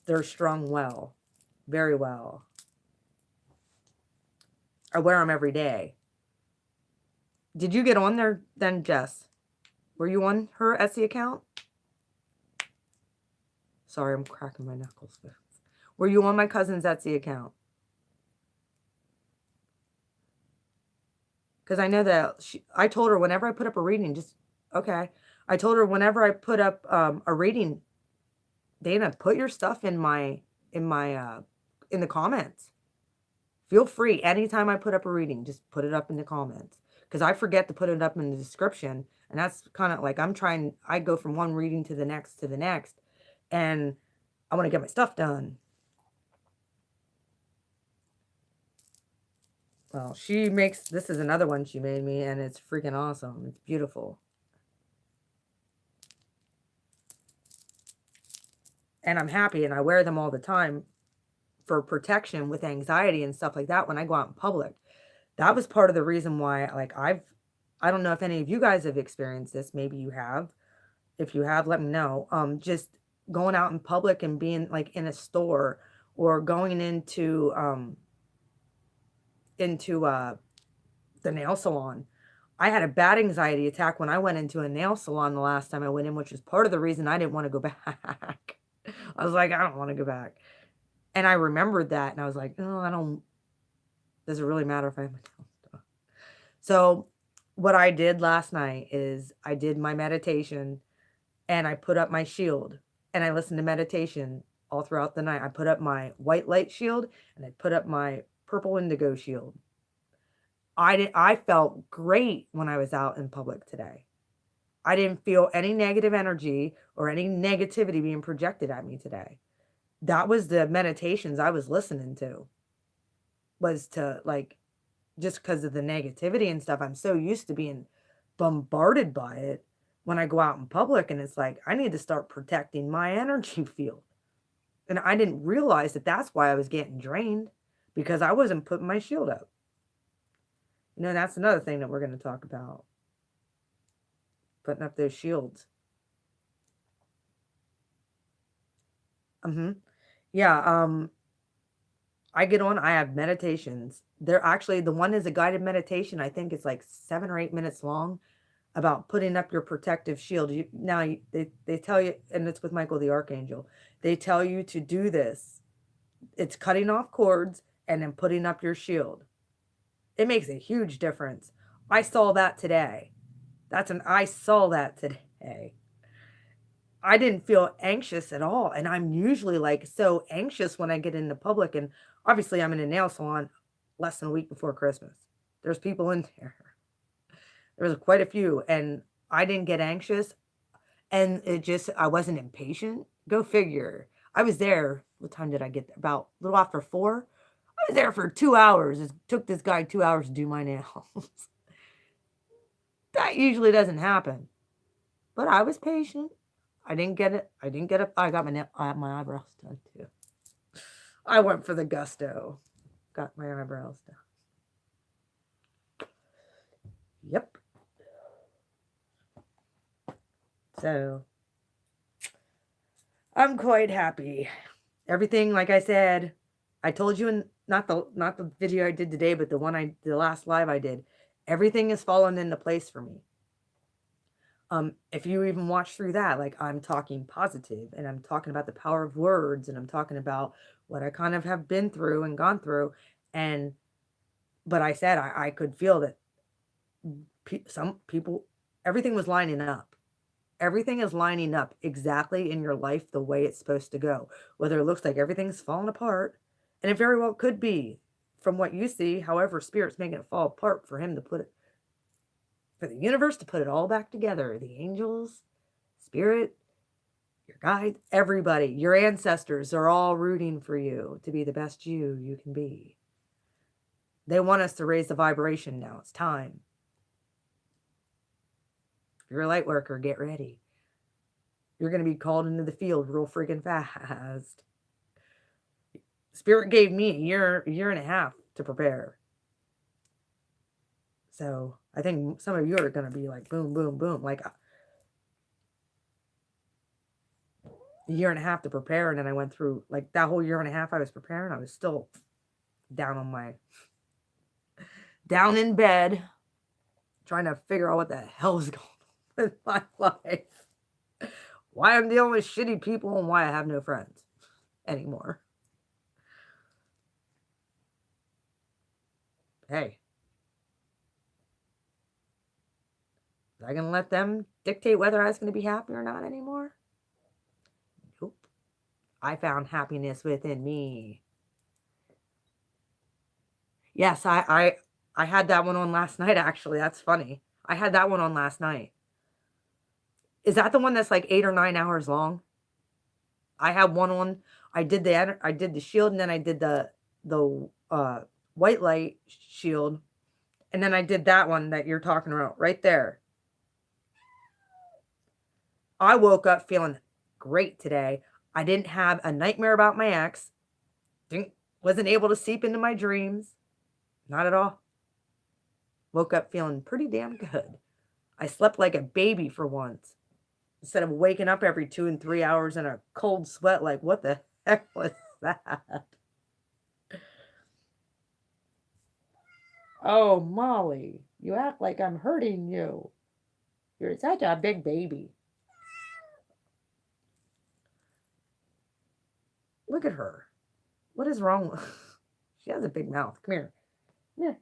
they're strung well, very well. I wear them every day. Did you get on there then, Jess? Were you on her Etsy account? Sorry, I'm cracking my knuckles. Were you on my cousin's Etsy account? Because I know that I told her whenever I put up a reading, just Okay. I told her whenever I put up a reading, Dana, put your stuff in my in the comments. Feel free anytime I put up a reading, just put it up in the comments because I forget to put it up in the description, and that's kind of like I go from one reading to the next, and I want to get my stuff done. Well, this is another one she made me, and it's freaking awesome. It's beautiful. And I'm happy, and I wear them all the time for protection with anxiety and stuff like that when I go out in public. That was part of the reason why, like, I don't know if any of you guys have experienced this. Maybe you have. If you have, let me know. Just going out in public and being like in a store or going into the nail salon. I had a bad anxiety attack when I went into a nail salon the last time I went in, which was part of the reason I didn't want to go back. I was like, I don't want to go back. And I remembered that and I was like, oh, does it really matter if I have my nails done? So what I did last night is I did my meditation and I put up my shield and I listened to meditation all throughout the night. I put up my white light shield and I put up my purple indigo shield. I felt great when I was out in public today. I didn't feel any negative energy or any negativity being projected at me today. That was the meditations I was listening to, was to like, just because of the negativity and stuff. I'm so used to being bombarded by it when I go out in public. And it's like, I need to start protecting my energy field. And I didn't realize that that's why I was getting drained, because I wasn't putting my shield up. You know, that's another thing that we're going to talk about. Putting up those shields. Yeah, I get on, I have meditations. They're actually, the one is a guided meditation. I think it's like 7 or 8 minutes long, about putting up your protective shield. They tell you, and it's with Michael the Archangel. They tell you to do this. It's cutting off cords and then putting up your shield. It makes a huge difference. I saw that today. I saw that today. I didn't feel anxious at all. And I'm usually like so anxious when I get into public. And obviously, I'm in a nail salon less than a week before Christmas. There's people in there. There's quite a few. And I didn't get anxious. And I wasn't impatient. Go figure. I was there. What time did I get there? About a little after 4. I was there for 2 hours. It took this guy 2 hours to do my nails. That usually doesn't happen. But I was patient. I didn't get it. I got my eyebrows done too. I went for the gusto. Got my eyebrows done. Yep. So I'm quite happy. Everything, like I said, I told you in not the video I did today, but the last live I did, everything is falling into place for me. If you even watch through that, like, I'm talking positive and I'm talking about the power of words and I'm talking about what I kind of have been through and gone through. But I said, I could feel that some people, everything was lining up. Everything is lining up exactly in your life the way it's supposed to go. Whether it looks like everything's falling apart, and it very well could be from what you see. However, Spirit's making it fall apart for for the universe to put it all back together. The angels, Spirit, your guides, everybody, your ancestors are all rooting for you to be the best you can be. They want us to raise the vibration now. It's time. If you're a light worker, get ready. You're going to be called into the field real freaking fast. Spirit gave me a year and a half to prepare. So I think some of you are going to be like, boom, boom, boom. Like a year and a half to prepare. And then I went through like that whole year and a half I was preparing. I was still down in bed, trying to figure out what the hell is going on with my life. Why I'm dealing with shitty people and why I have no friends anymore. Hey. Was I going to let them dictate whether I was going to be happy or not anymore? Nope. I found happiness within me. Yes, I had that one on last night, actually. That's funny. I had that one on last night. Is that the one that's like 8 or 9 hours long? I had one on. I did the shield, and then I did the white light shield, and then I did that one that you're talking about right there. I woke up feeling great today. I didn't have a nightmare about my ex. Wasn't able to sleep into my dreams. Not at all. Woke up feeling pretty damn good. I slept like a baby for once. Instead of waking up every 2 and 3 hours in a cold sweat, like, what the heck was that? Oh, Molly, you act like I'm hurting you. You're such a big baby. Look at her. What is wrong with her? She has a big mouth. Come here. Yeah.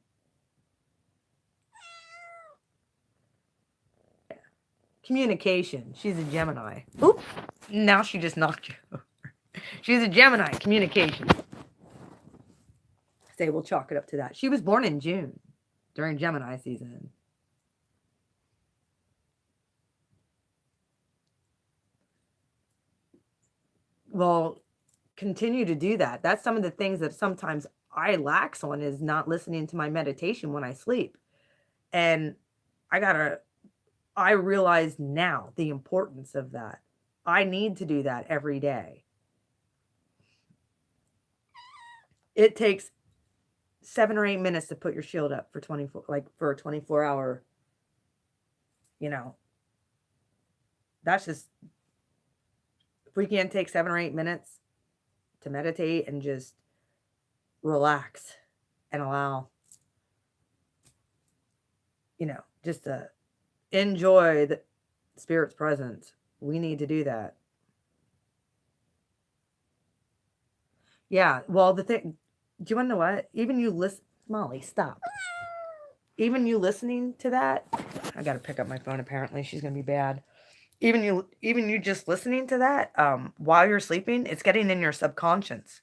Communication. She's a Gemini. Oop. Now she just knocked you over. She's a Gemini. Communication. Say we'll chalk it up to that. She was born in June during Gemini season. Well, continue to do that. That's some of the things that sometimes I lax on, is not listening to my meditation when I sleep. And I realize now the importance of that. I need to do that every day. It takes 7 or 8 minutes to put your shield up for 24, like for a 24-hour, that's just, if we can't take 7 or 8 minutes to meditate and just relax and allow, just to enjoy the Spirit's presence, we need to do that. Yeah, well, the thing, do you want to know what? Even you listen, Molly, stop. Even you listening to that, I got to pick up my phone. Apparently, she's gonna be bad. Even you just listening to that, while you're sleeping, it's getting in your subconscious.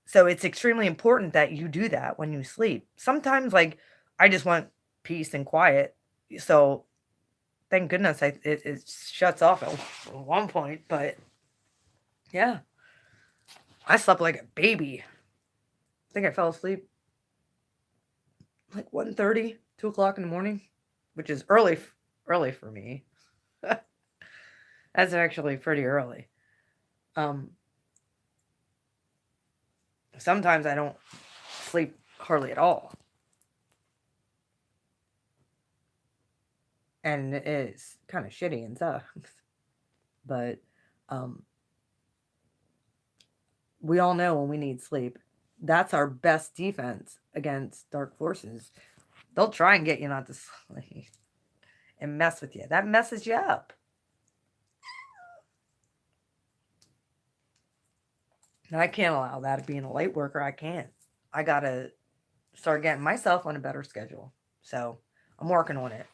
So it's extremely important that you do that when you sleep. Sometimes, like, I just want peace and quiet. So thank goodness it shuts off at one point. But yeah, I slept like a baby. I think I fell asleep like 1:30, 2 o'clock in the morning, which is early for me. That's actually pretty early. Sometimes I don't sleep hardly at all. And it's kind of shitty and sucks. But we all know when we need sleep. That's our best defense against dark forces. They'll try and get you not to sleep and mess with you. That messes you up. And I can't allow that. Being a light worker, I can't. I got to start getting myself on a better schedule. So I'm working on it.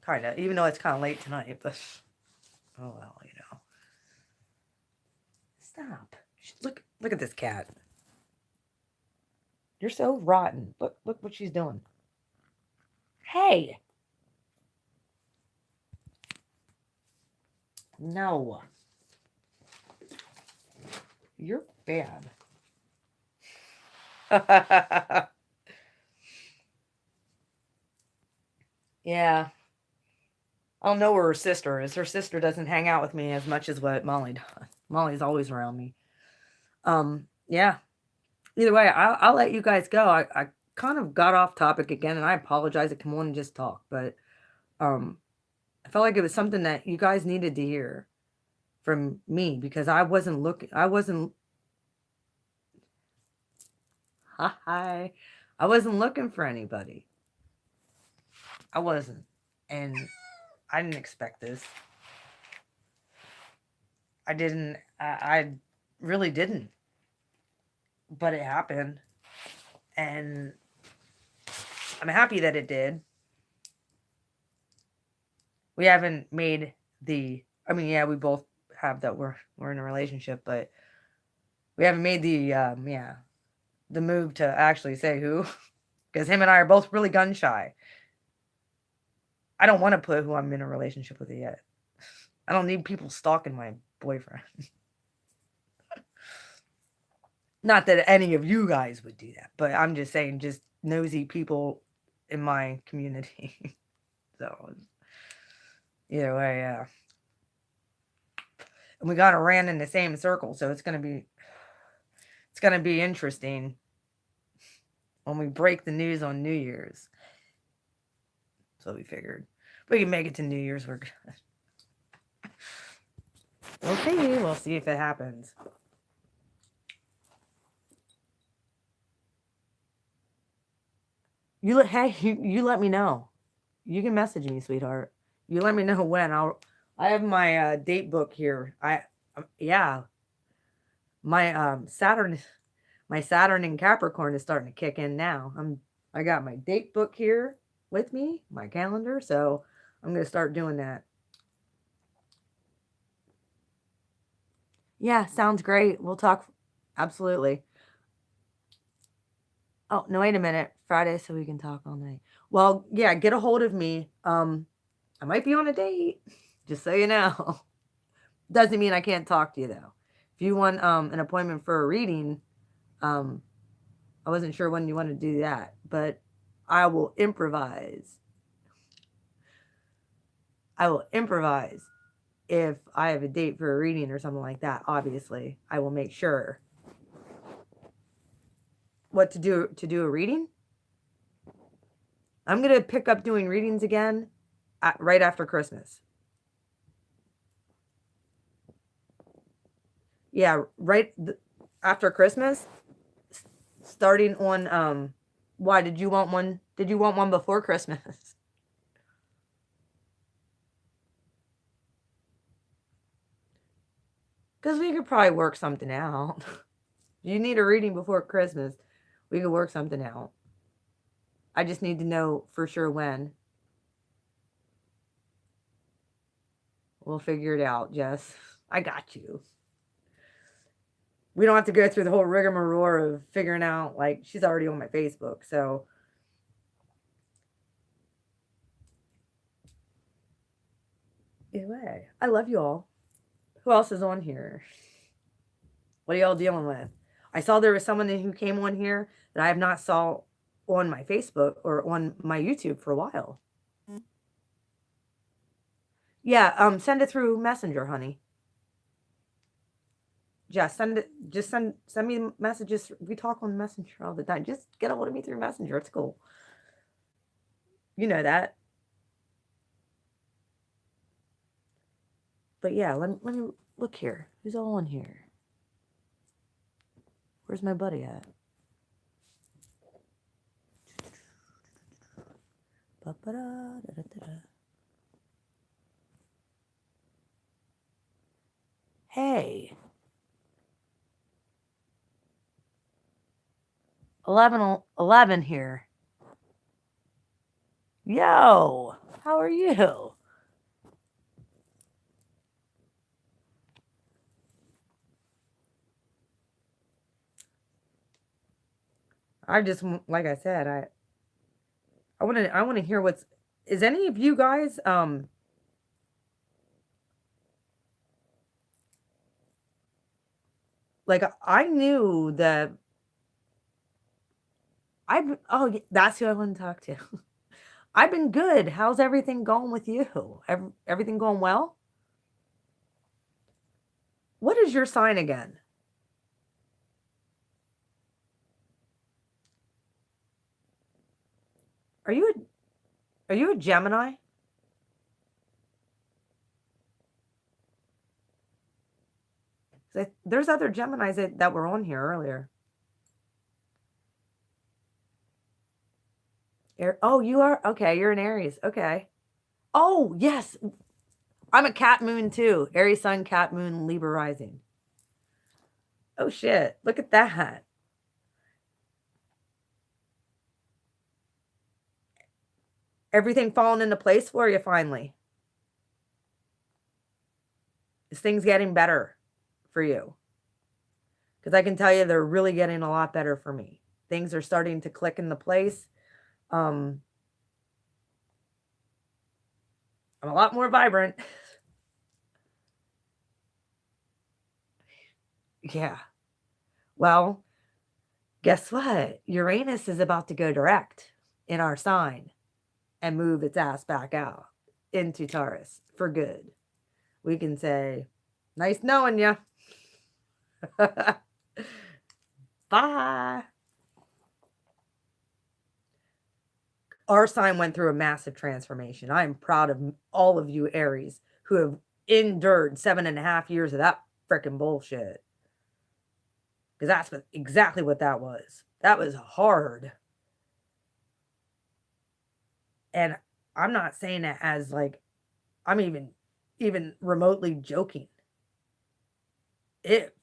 Kind of. Even though it's kind of late tonight. But, oh well, Stop. Look at this cat. You're so rotten. Look what she's doing. Hey. No. You're bad. Yeah. I don't know where her sister is. Her sister doesn't hang out with me as much as what Molly does. Molly's always around me. Yeah. Either way, I'll let you guys go. I kind of got off topic again, and I apologize to come on and just talk, but I felt like it was something that you guys needed to hear from me, because I wasn't looking. I wasn't looking for anybody. I wasn't, and I didn't expect this. I didn't. I really didn't. But it happened, and I'm happy that it did. We haven't made the, I mean, yeah, we both have that we're in a relationship, but we haven't made the move to actually say who, because him and I are both really gun shy. I don't want to put who I'm in a relationship with yet. I don't need people stalking my boyfriend. Not that any of you guys would do that, but I'm just saying, just nosy people in my community. So, either way, yeah. And we kind of ran in the same circle, so it's gonna be interesting when we break the news on New Year's. So we figured we can make it to New Year's. We're good. We'll see if it happens. You let me know. You can message me, sweetheart. You let me know when. I have my date book here. Yeah, my Saturn in Capricorn is starting to kick in now. I got my date book here with me, my calendar, so I'm going to start doing that. Yeah, sounds great. We'll talk. Absolutely. Oh, no, wait a minute. Friday, so we can talk all night. Well, yeah, get a hold of me. I might be on a date, just so you know. Doesn't mean I can't talk to you, though. If you want an appointment for a reading, I wasn't sure when you want to do that, but I will improvise. If I have a date for a reading or something like that. Obviously, I will make sure. What to do a reading? I'm going to pick up doing readings again right after Christmas. Yeah, right after Christmas, starting on why did you want one? Did you want one before Christmas? Because we could probably work something out. You need a reading before Christmas. We could work something out. I just need to know for sure when. We'll figure it out, Jess. I got you. We don't have to go through the whole rigmarole of figuring out, like, she's already on my Facebook, so. Anyway, I love you all. Who else is on here? What are y'all dealing with? I saw there was someone who came on here that I have not saw on my Facebook or on my YouTube for a while. Yeah, send it through Messenger, honey. Yeah, send me messages. We talk on Messenger all the time. Just get a hold of me through Messenger. It's cool. You know that. But yeah, let me look here. Who's all on here? Where's my buddy at? Hey. 11 here. Yo, how are you? I just, like I said, I want to hear is any of you guys like I knew that that's who I want to talk to. I've been good. How's everything going with you? Everything going well? What is your sign again? Are you a Gemini? There's other Geminis that were on here earlier. Oh, you are? Okay, you're an Aries. Okay. Oh, yes. I'm a Cat Moon too. Aries Sun, Cat Moon, Libra Rising. Oh, shit. Look at that. Everything falling into place for you finally? Is things getting better for you? Because I can tell you they're really getting a lot better for me. Things are starting to click into place. I'm a lot more vibrant. Yeah. Well, guess what? Uranus is about to go direct in our sign and move its ass back out into Taurus for good. We can say, nice knowing you. Bye. Our sign went through a massive transformation. I am proud of all of you Aries who have endured 7.5 years of that freaking bullshit. Because that's exactly what that was. That was hard. And I'm not saying it as like, I'm even remotely joking. It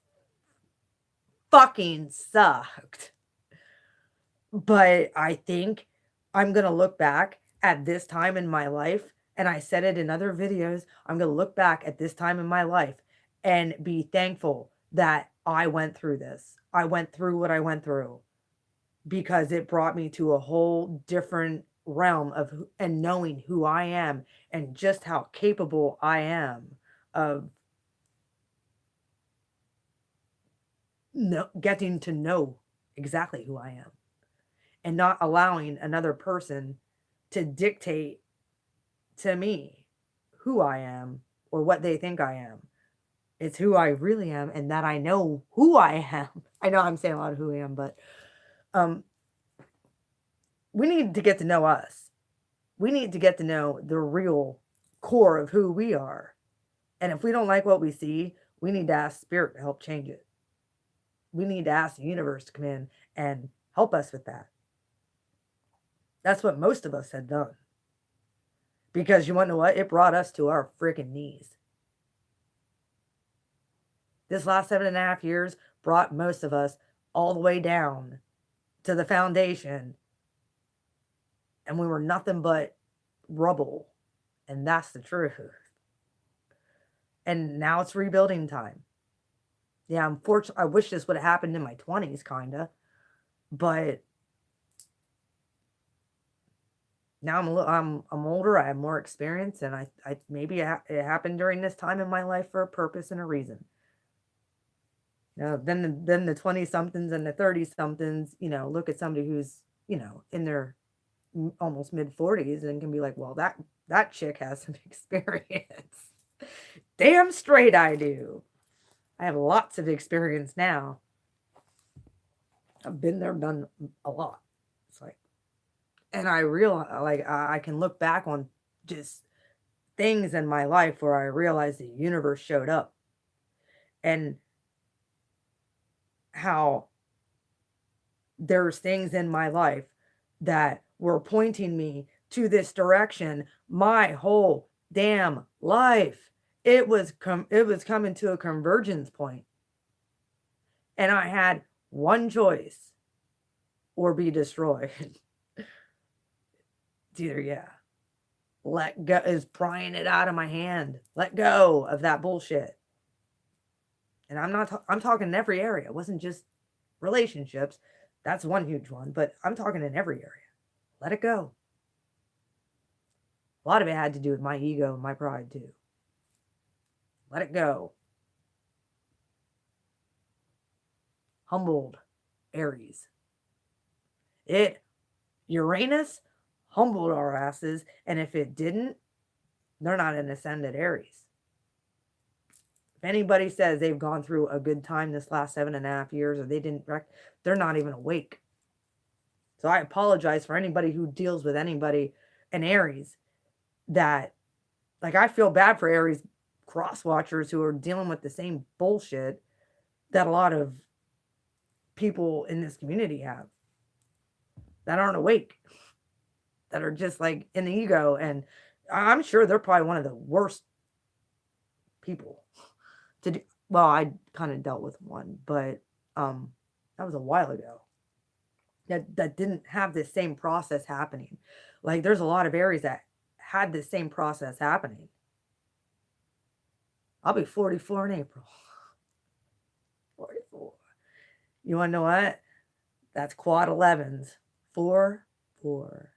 fucking sucked. But I think I'm going to look back at this time in my life, and I said it in other videos, I'm going to look back at this time in my life and be thankful that I went through this. I went through what I went through because it brought me to a whole different realm of and knowing who I am and just how capable I am of getting to know exactly who I am and not allowing another person to dictate to me who I am or what they think I am. It's who I really am and that I know who I am. I know I'm saying a lot of who I am, but we need to get to know us. We need to get to know the real core of who we are. And if we don't like what we see, we need to ask Spirit to help change it. We need to ask the universe to come in and help us with that. That's what most of us had done. Because you want to know what? It brought us to our freaking knees. This last 7.5 years brought most of us all the way down to the foundation. And we were nothing but rubble. And that's the truth. And now it's rebuilding time. Yeah, unfortunately, I wish this would have happened in my 20s, kind of. But now I'm older. I have more experience, and I maybe it happened during this time in my life for a purpose and a reason. Then the 20-somethings and the 30-somethings, look at somebody who's in their almost mid-40s and can be like, well, that chick has some experience. Damn straight I do. I have lots of experience now. I've been there, done a lot. It's like, and I realize, like, I can look back on just things in my life where I realized the universe showed up and how there's things in my life that were pointing me to this direction my whole damn life. It was coming to a convergence point. And I had one choice: or be destroyed. It's either, let go, is prying it out of my hand. Let go of that bullshit. And I'm talking in every area. It wasn't just relationships. That's one huge one, but I'm talking in every area. Let it go. A lot of it had to do with my ego and my pride too. Let it go. Humbled Aries. Uranus humbled our asses, and if it didn't, they're not an ascended Aries. If anybody says they've gone through a good time this last 7.5 years or they didn't, they're not even awake. So I apologize for anybody who deals with anybody, an Aries, that, like, I feel bad for Aries cross watchers who are dealing with the same bullshit that a lot of people in this community have, that aren't awake, that are just like in the ego. And I'm sure they're probably one of the worst people to do. Well, I kind of dealt with one, but that was a while ago. that didn't have this same process happening. Like there's a lot of Aries that had this same process happening. I'll be 44 in April. 44. You want to know what? That's quad 11s. 4, 4.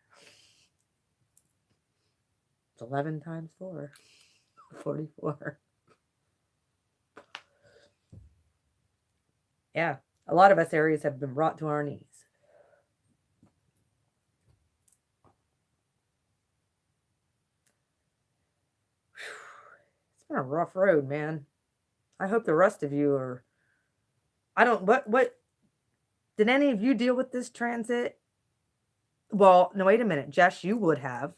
It's 11 times 4. 44. Yeah. A lot of us Aries have been brought to our knees. It's been a rough road, man. I hope the rest of you are. I don't. What? Did any of you deal with this transit? Well, no, wait a minute. Jess, you would have.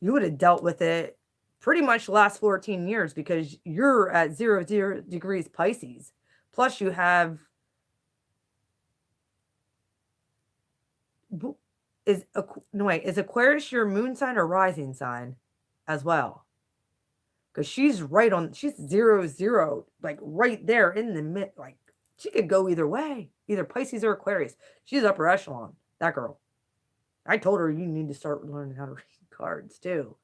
You would have dealt with it pretty much the last 14 years because you're at 0 degrees Pisces. Plus, you have. Is Aquarius your moon sign or rising sign as well? Because she's right on, she's 0, like right there in the mid, like she could go either way, either Pisces or Aquarius. She's upper echelon, that girl. I told her you need to start learning how to read cards too.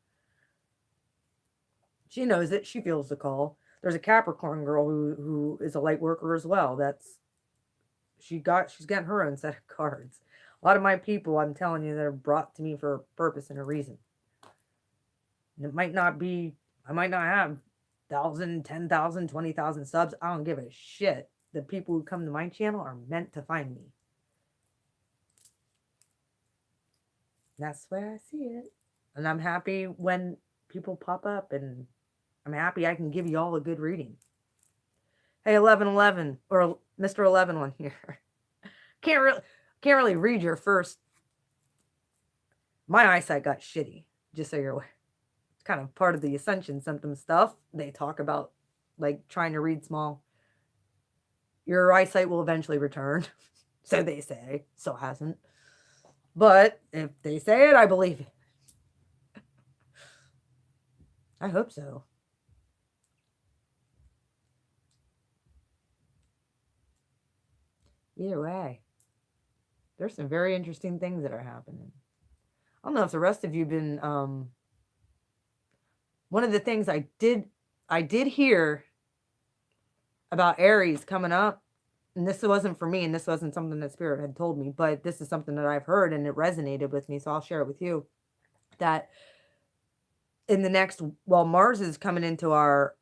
She knows it. She feels the call. There's a Capricorn girl who is a light worker as well. She's getting her own set of cards. A lot of my people, I'm telling you, they're brought to me for a purpose and a reason. And it might not be, I might not have 1,000, 10,000, 20,000 subs. I don't give a shit. The people who come to my channel are meant to find me. That's the way I see it. And I'm happy when people pop up, and I'm happy I can give you all a good reading. Hey, 1111, or Mr. 11 here. Can't really read your first. My eyesight got shitty, just so you're aware. It's kind of part of the ascension symptom stuff. They talk about like trying to read small. Your eyesight will eventually return. So they say. So hasn't. But if they say it, I believe it. I hope so. Either way, there's some very interesting things that are happening. I don't know if the rest of you been one of the things I did hear about Aries coming up, and this wasn't for me, and this wasn't something that Spirit had told me, but this is something that I've heard and it resonated with me, so I'll share it with you. That in the next, well, Mars is coming into our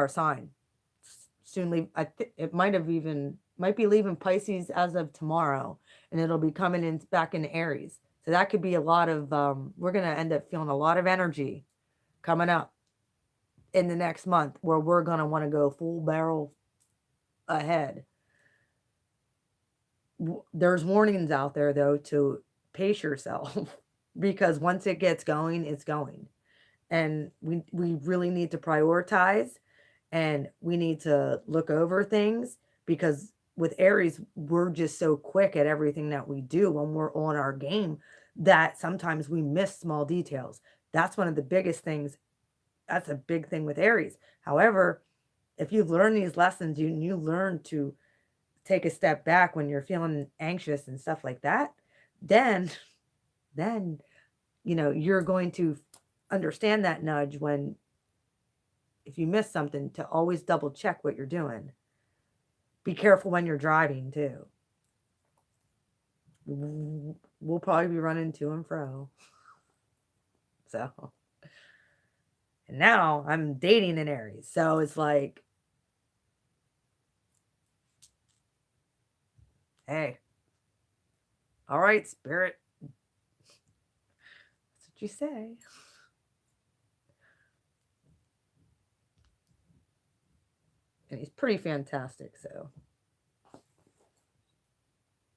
sign soon. It might be leaving Pisces as of tomorrow, and it'll be coming in back in Aries. So that could be a lot of we're gonna end up feeling a lot of energy coming up in the next month, where we're gonna want to go full barrel ahead. There's warnings out there though to pace yourself because once it gets going, it's going. And we really need to prioritize, and we need to look over things, because with Aries, we're just so quick at everything that we do when we're on our game that sometimes we miss small details. That's one of the biggest things. That's a big thing with Aries. However, if you've learned these lessons, you learn to take a step back when you're feeling anxious and stuff like that, then you're going to understand that nudge when, if you miss something, to always double check what you're doing. Be careful when you're driving too. We'll probably be running to and fro. So, and now I'm dating an Aries. So it's like, hey, all right, Spirit. That's what you say. And he's pretty fantastic, so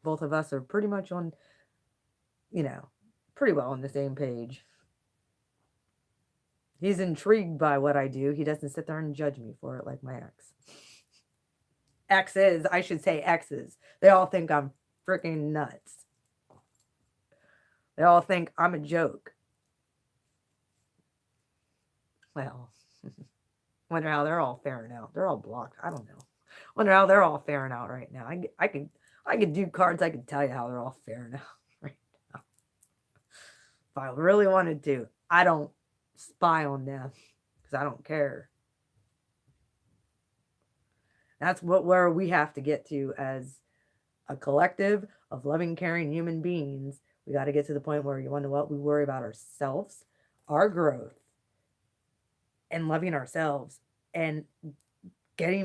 both of us are pretty much on, pretty well on the same page. He's intrigued by what I do. He doesn't sit there and judge me for it like my ex. Exes, I should say exes. They all think I'm freaking nuts. They all think I'm a joke. Well, wonder how they're all faring out. They're all blocked. I don't know. Wonder how they're all faring out right now. I could I could do cards. I could tell you how they're all fair now. Right now. If I really wanted to, I don't spy on them because I don't care. That's where we have to get to as a collective of loving, caring human beings. We got to get to the point where, you want to know what, we worry about ourselves, our growth, and loving ourselves, and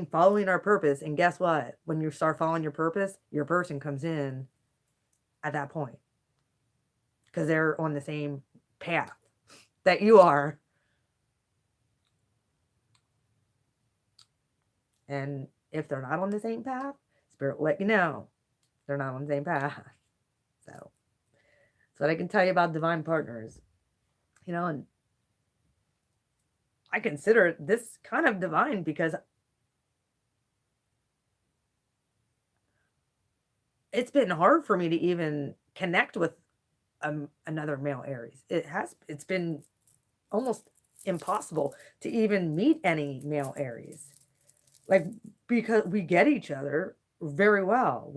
following our purpose. And guess what? When you start following your purpose, your person comes in at that point because they're on the same path that you are. And if they're not on the same path, Spirit will let you know they're not on the same path. So that's what I can tell you about divine partners. And I consider this kind of divine because it's been hard for me to even connect with another male Aries. It's been almost impossible to even meet any male Aries. Like, because we get each other very well.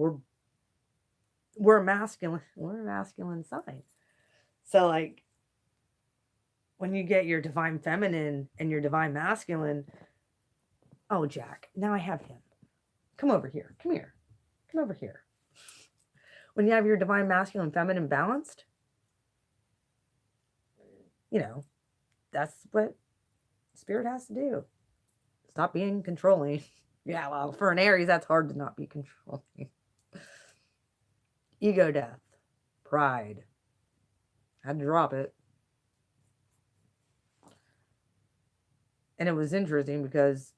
We're a masculine sign. So, like, when you get your divine feminine and your divine masculine, oh, Jack, now I have him. Come over here. Come here. Come over here. When you have your divine masculine feminine balanced, that's what Spirit has to do. Stop being controlling. Yeah, well, for an Aries, that's hard to not be controlling. Ego death, pride. Had to drop it. And it was interesting because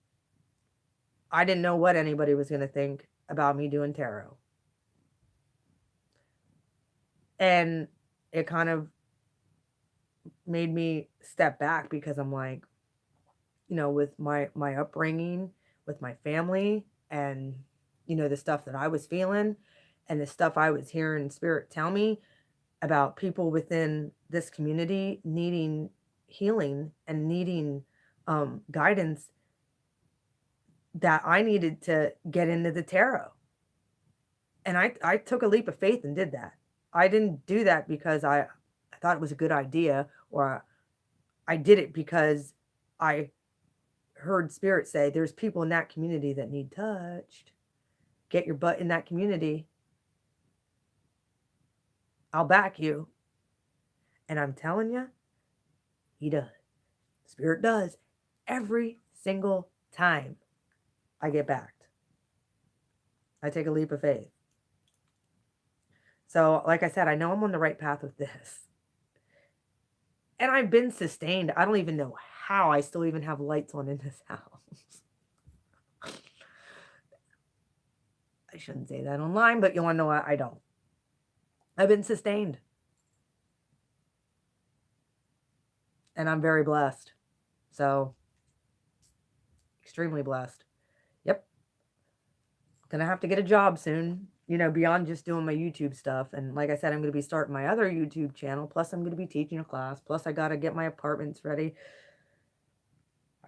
I didn't know what anybody was going to think about me doing tarot. And it kind of made me step back because I'm like, with my upbringing, with my family, and, the stuff that I was feeling and the stuff I was hearing Spirit tell me about people within this community needing healing and needing guidance, that I needed to get into the tarot. And I took a leap of faith and did that. I didn't do that because I thought it was a good idea, or I did it because I heard Spirit say there's people in that community that need touched. Get your butt in that community. I'll back you. And I'm telling you, he does. Spirit does. Every single time I get backed, I take a leap of faith. So, like I said, I know I'm on the right path with this. And I've been sustained. I don't even know how I still even have lights on in this house. I shouldn't say that online, but you want to know what? I don't. I've been sustained. And I'm very blessed. So, extremely blessed. Yep. Gonna have to get a job soon, beyond just doing my YouTube stuff. And like I said, I'm going to be starting my other YouTube channel. Plus, I'm going to be teaching a class. Plus, I got to get my apartments ready.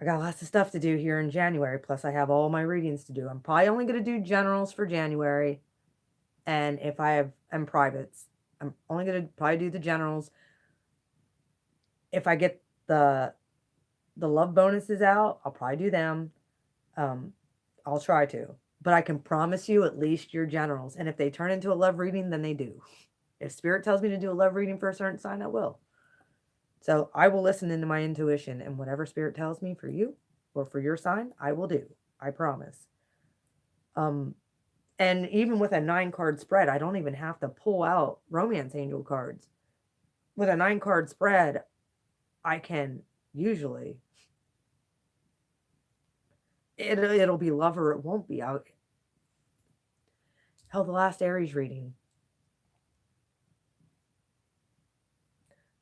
I got lots of stuff to do here in January. Plus, I have all my readings to do. I'm probably only going to do generals for January. And if I have privates, I'm only going to probably do the generals. If I get the love bonuses out, I'll probably do them. I'll try to. But I can promise you at least your generals. And if they turn into a love reading, then they do. If Spirit tells me to do a love reading for a certain sign, I will. So I will listen into my intuition, and whatever Spirit tells me for you or for your sign, I will do. I promise. And even with a 9-card spread, I don't even have to pull out romance angel cards. With a 9-card spread, I can usually, it'll be love or it won't be. Hell, the last Aries reading,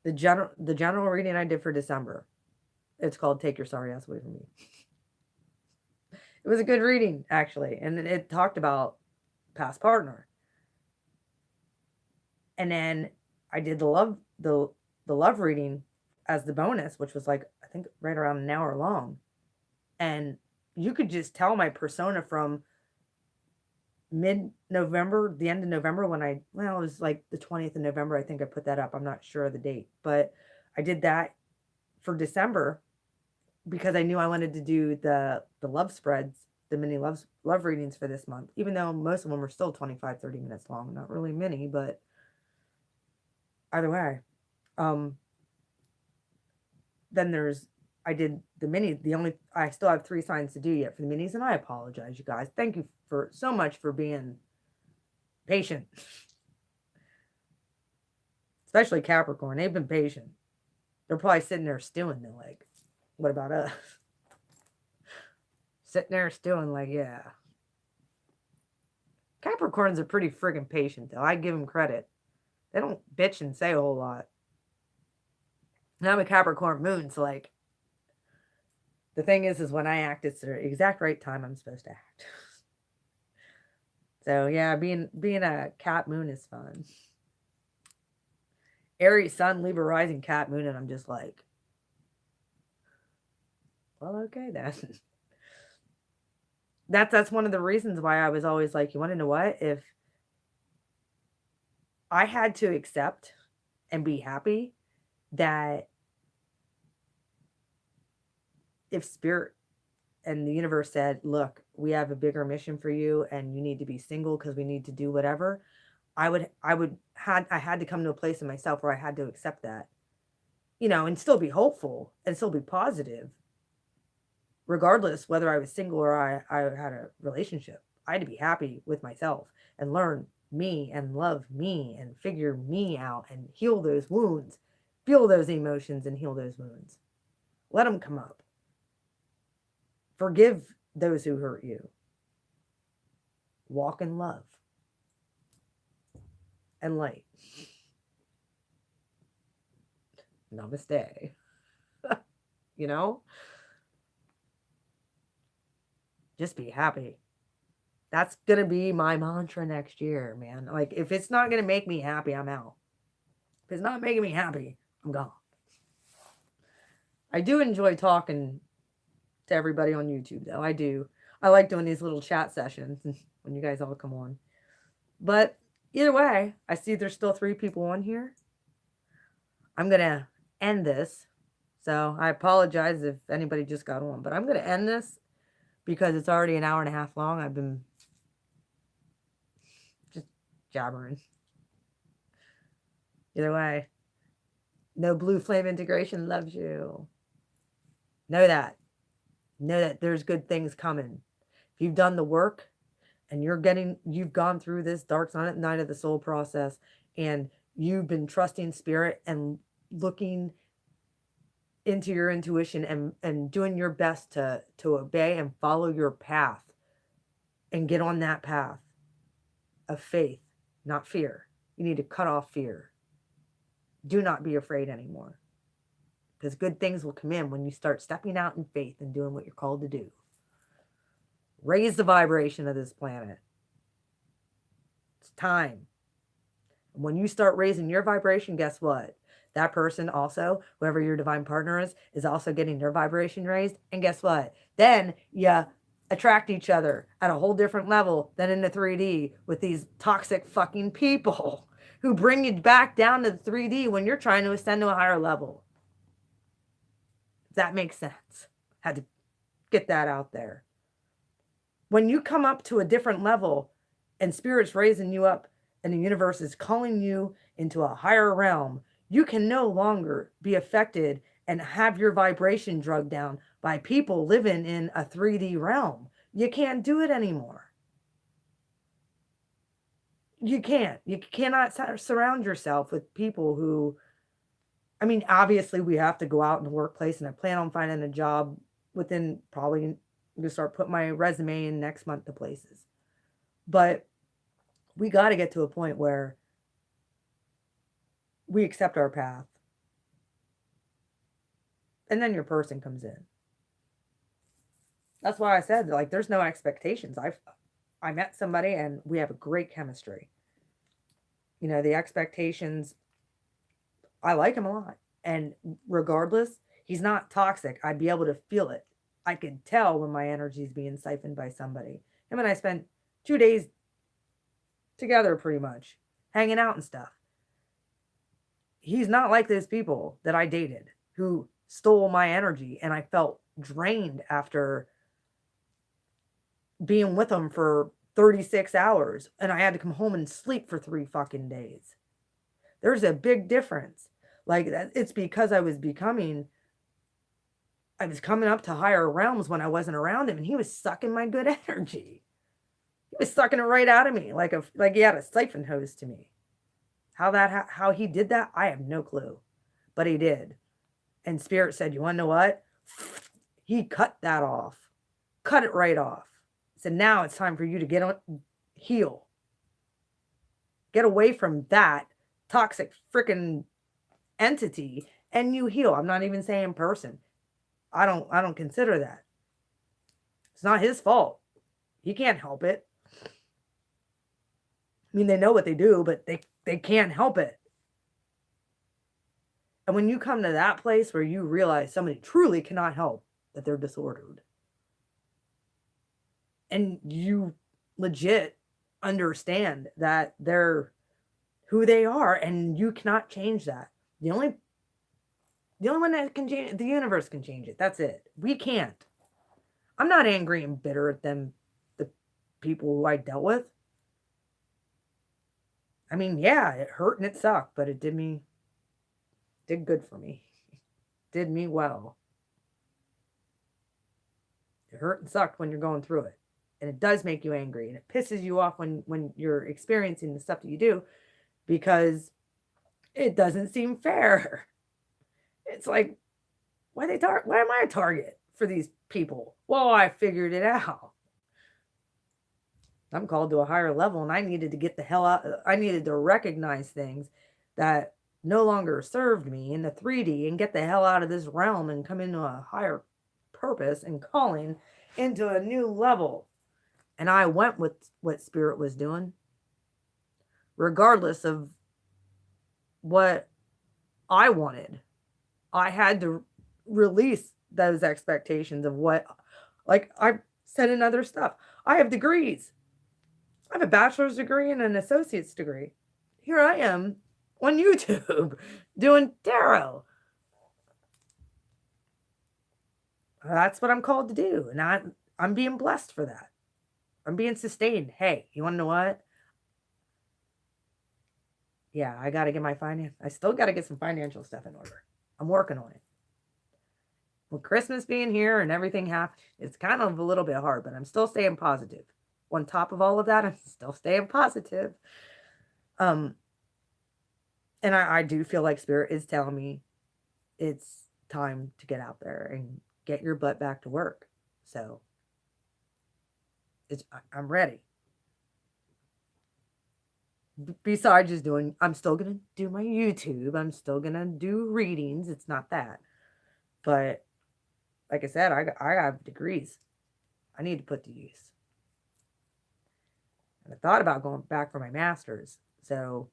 the general reading I did for December, it's called Take Your Sorry Ass Away From Me. It was a good reading, actually, and it talked about past partner. And then I did the love reading as the bonus, which was like, I think right around an hour long. And you could just tell my persona from mid-November, the end of November when it was like the 20th of November. I think I put that up. I'm not sure of the date, but I did that for December because I knew I wanted to do the love spreads, the mini love readings for this month, even though most of them were still 25, 30 minutes long. Not really many, but either way. Then I did the mini. I still have 3 signs to do yet for the minis, and I apologize, you guys. Thank you for so much for being patient. Especially Capricorn. They've been patient. They're probably sitting there stewing. They're like, what about us? Sitting there stewing like, yeah. Capricorns are pretty friggin' patient, though. I give them credit. They don't bitch and say a whole lot. And I'm a Capricorn moon, so like, the thing is when I act, it's the exact right time I'm supposed to act. So yeah, being a Cap moon is fun. Aries sun, Libra rising, Cap moon, and I'm just like, well, okay then. That's one of the reasons why I was always like, you want to know what? If I had to accept and be happy that if Spirit and the universe said, look, we have a bigger mission for you and you need to be single because we need to do whatever, I had to come to a place in myself where I had to accept that, and still be hopeful and still be positive, regardless whether I was single or I had a relationship. I had to be happy with myself and learn me and love me and figure me out and heal those wounds, feel those emotions and heal those wounds. Let them come up. Forgive those who hurt you. Walk in love and light. Namaste. Just be happy. That's going to be my mantra next year, man. Like, if it's not going to make me happy, I'm out. If it's not making me happy, I'm gone. I do enjoy talking to everybody on YouTube, though. I do. I like doing these little chat sessions when you guys all come on. But either way, I see there's still 3 people on here. I'm going to end this. So I apologize if anybody just got on. But I'm going to end this because it's already an hour and a half long. I've been just jabbering. Either way, no blue flame integration loves you. Know that. Know that there's good things coming. If you've done the work and you've gone through this dark night of the soul process and you've been trusting Spirit and looking into your intuition and doing your best to obey and follow your path and get on that path of faith, not fear. You need to cut off fear. Do not be afraid anymore. Because good things will come in when you start stepping out in faith and doing what you're called to do. Raise the vibration of this planet. It's time. And when you start raising your vibration, guess what? That person also, whoever your divine partner is also getting their vibration raised. And guess what? Then you attract each other at a whole different level than in the 3D with these toxic fucking people who bring you back down to the 3D when you're trying to ascend to a higher level. If that makes sense. Had to get that out there. When you come up to a different level and Spirit's raising you up and the universe is calling you into a higher realm, you can no longer be affected and have your vibration drugged down by people living in a 3D realm. You can't do it anymore. You can't. You cannot surround yourself with people who, obviously we have to go out in the workplace, and I plan on finding a job within probably, I'm going to start putting my resume in next month to places. But we got to get to a point where we accept our path. And then your person comes in. That's why I said, like, there's no expectations. I met somebody and we have a great chemistry. The expectations, I like him a lot. And regardless, he's not toxic. I'd be able to feel it. I could tell when my energy is being siphoned by somebody. And when I spent 2 days together pretty much, hanging out and stuff. He's not like those people that I dated who stole my energy, and I felt drained after being with him for 36 hours and I had to come home and sleep for 3 fucking days. There's a big difference. Like that, it's because I was coming up to higher realms when I wasn't around him, and he was sucking my good energy. He was sucking it right out of me like he had a siphon hose to me. How he did that, I have no clue. But he did. And Spirit said, "You want to know what?" He cut that off. Cut it right off. So now it's time for you to heal. Get away from that toxic freaking entity and you heal. I'm not even saying person. I don't consider that. It's not his fault. He can't help it. I mean, they know what they do, but they can't help it. And when you come to that place where you realize somebody truly cannot help that they're disordered, and you legit understand that they're who they are, and you cannot change that. The only one that can change, the universe can change it. That's it. We can't. I'm not angry and bitter at them, the people who I dealt with. I mean, yeah, it hurt and it sucked, but it did good for me. Did me well. It hurt and sucked when you're going through it. And it does make you angry, and it pisses you off when you're experiencing the stuff that you do, because it doesn't seem fair. It's like, why am I a target for these people? Well, I figured it out. I'm called to a higher level, and I needed to get the hell out. I needed to recognize things that no longer served me in the 3D and get the hell out of this realm and come into a higher purpose and calling into a new level. And I went with what Spirit was doing, regardless of what I wanted. I had to release those expectations of what, like I said in other stuff, I have degrees. I have a bachelor's degree and an associate's degree. Here I am on YouTube doing tarot. That's what I'm called to do. And I'm being blessed for that. I'm being sustained. Hey, you want to know what? Yeah, I got to get I still got to get some financial stuff in order. I'm working on it. With Christmas being here and everything happening, it's kind of a little bit hard, but I'm still staying positive. On top of all of that, I'm still staying positive. And I do feel like Spirit is telling me it's time to get out there and get your butt back to work. So I'm ready. Besides just I'm still going to do my YouTube. I'm still going to do readings. It's not that. But like I said, I have degrees I need to put to use. And I thought about going back for my master's. So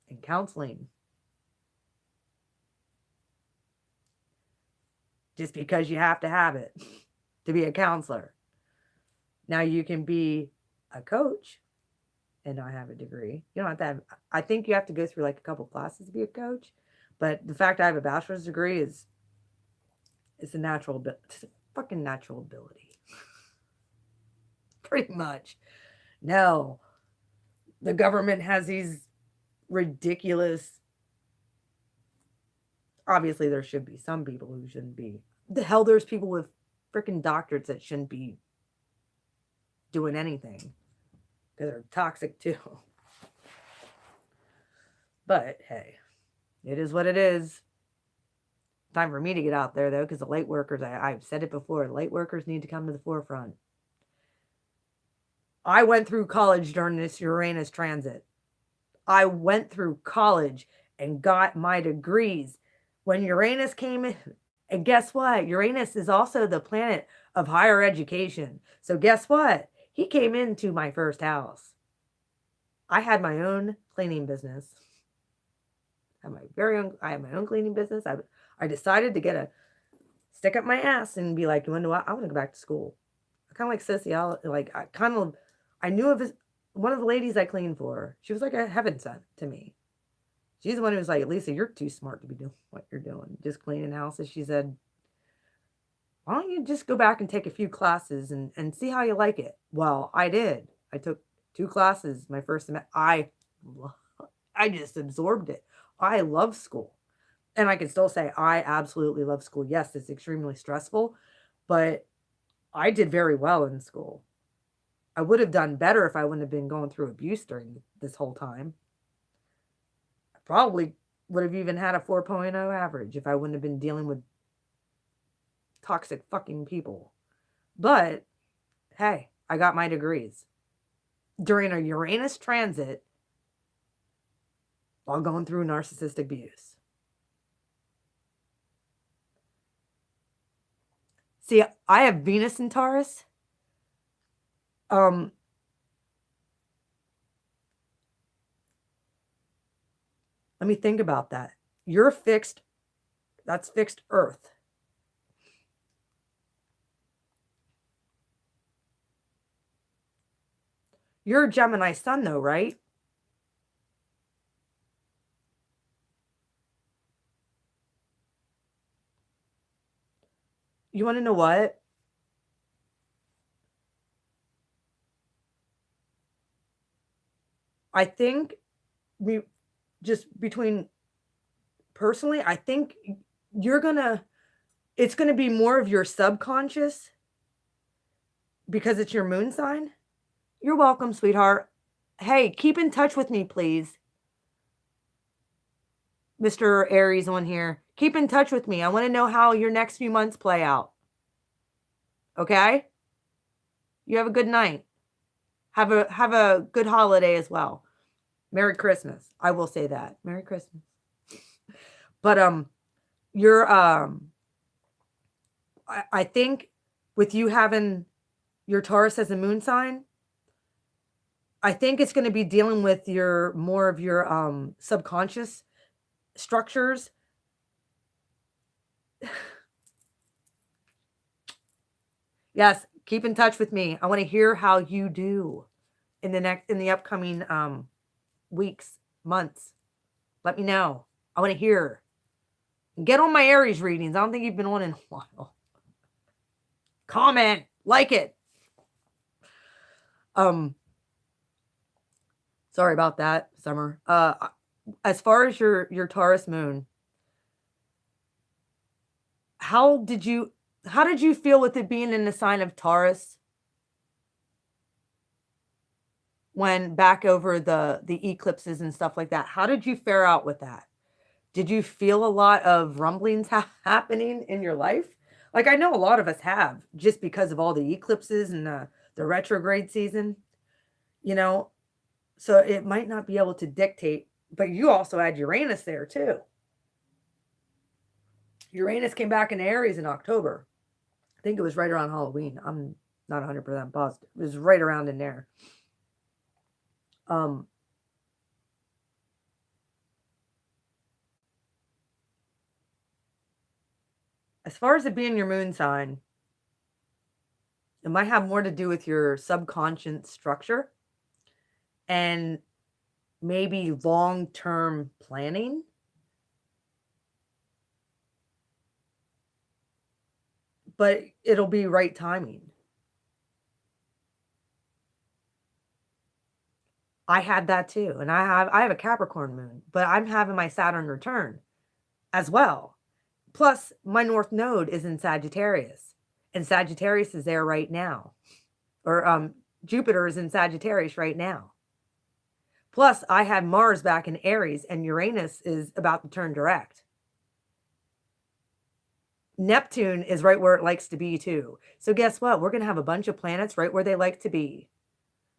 in counseling. Just because you have to have it to be a counselor. Now you can be a coach and not have a degree. You don't have to have, I think you have to go through like a couple classes to be a coach. But the fact I have a bachelor's degree it's a fucking natural ability. Pretty much. No. The government has these ridiculous, obviously there should be some people who shouldn't be. The hell, there's people with freaking doctorates that shouldn't be doing anything because they're toxic too. But hey, it is what it is. Time for me to get out there though, because the light workers, I've said it before, light workers need to come to the forefront. I went through college during this Uranus transit. I went through college and got my degrees when Uranus came in. And guess what? Uranus is also the planet of higher education. So guess what? He came into my first house. I had my own cleaning business. I have my own cleaning business. I decided to stick up my ass and be like, you want to know what? I want to go back to school. I kind of like sociology. Like I knew of one of the ladies I cleaned for, she was like a heaven sent to me. She's the one who was like, Lisa, you're too smart to be doing what you're doing, just cleaning houses. She said, why don't you just go back and take a few classes and see how you like it? Well, I did. I took 2 classes my first semester. I just absorbed it. I love school. And I can still say I absolutely love school. Yes, it's extremely stressful, but I did very well in school. I would have done better if I wouldn't have been going through abuse during this whole time. I probably would have even had a 4.0 average if I wouldn't have been dealing with toxic fucking people. But hey, I got my degrees during a Uranus transit while going through narcissistic abuse. See, I have Venus in Taurus. Let me think about that. You're fixed. That's fixed Earth. You're a Gemini sun, though, right? You want to know what? I think we just between personally, I think it's going to be more of your subconscious because it's your moon sign. You're welcome, sweetheart. Hey, keep in touch with me, please. Mr. Aries on here. Keep in touch with me. I want to know how your next few months play out. Okay? You have a good night. Have a good holiday as well. Merry Christmas. I will say that. Merry Christmas. But you're I think with you having your Taurus as a moon sign, I think it's going to be dealing with more of your subconscious structures. Yes, keep in touch with me. I want to hear how you do in the upcoming weeks, months. Let me know. I want to hear. Get on my Aries readings. I don't think you've been on in a while. Comment, like it. Sorry about that, Summer. As far as your Taurus moon, how did you feel with it being in the sign of Taurus when back over the eclipses and stuff like that? How did you fare out with that? Did you feel a lot of rumblings happening in your life? Like I know a lot of us have, just because of all the eclipses and the retrograde season, you know, so it might not be able to dictate, but you also had Uranus there too. Uranus came back in Aries in October. I think it was right around Halloween. I'm not 100% positive. It was right around in there. As far as it being your moon sign, it might have more to do with your subconscious structure and maybe long-term planning. But it'll be right timing. I had that too. And I have a Capricorn moon, but I'm having my Saturn return as well. Plus, my North Node is in Sagittarius, and Sagittarius is there right now. Or Jupiter is in Sagittarius right now. Plus, I had Mars back in Aries, and Uranus is about to turn direct. Neptune is right where it likes to be too. So guess what? We're going to have a bunch of planets right where they like to be.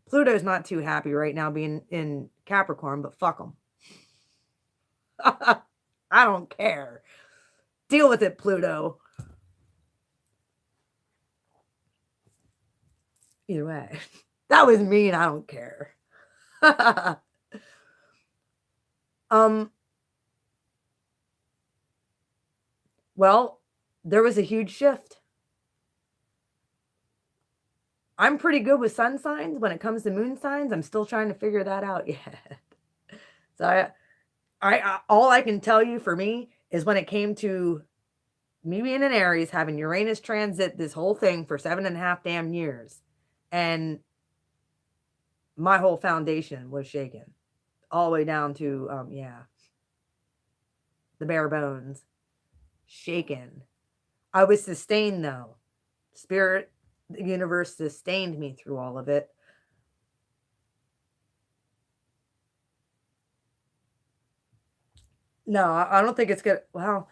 Pluto's not too happy right now being in Capricorn, but fuck them. I don't care. Deal with it, Pluto. Either way, that was mean. I don't care. Well, there was a huge shift. I'm pretty good with sun signs. When it comes to moon signs, I'm still trying to figure that out yet. So all I can tell you for me is when it came to me being in Aries, having Uranus transit this whole thing for 7.5 damn years, and my whole foundation was shaken all the way down to, the bare bones, shaken. I was sustained though. Spirit, the universe sustained me through all of it. No, I don't think it's good. Well,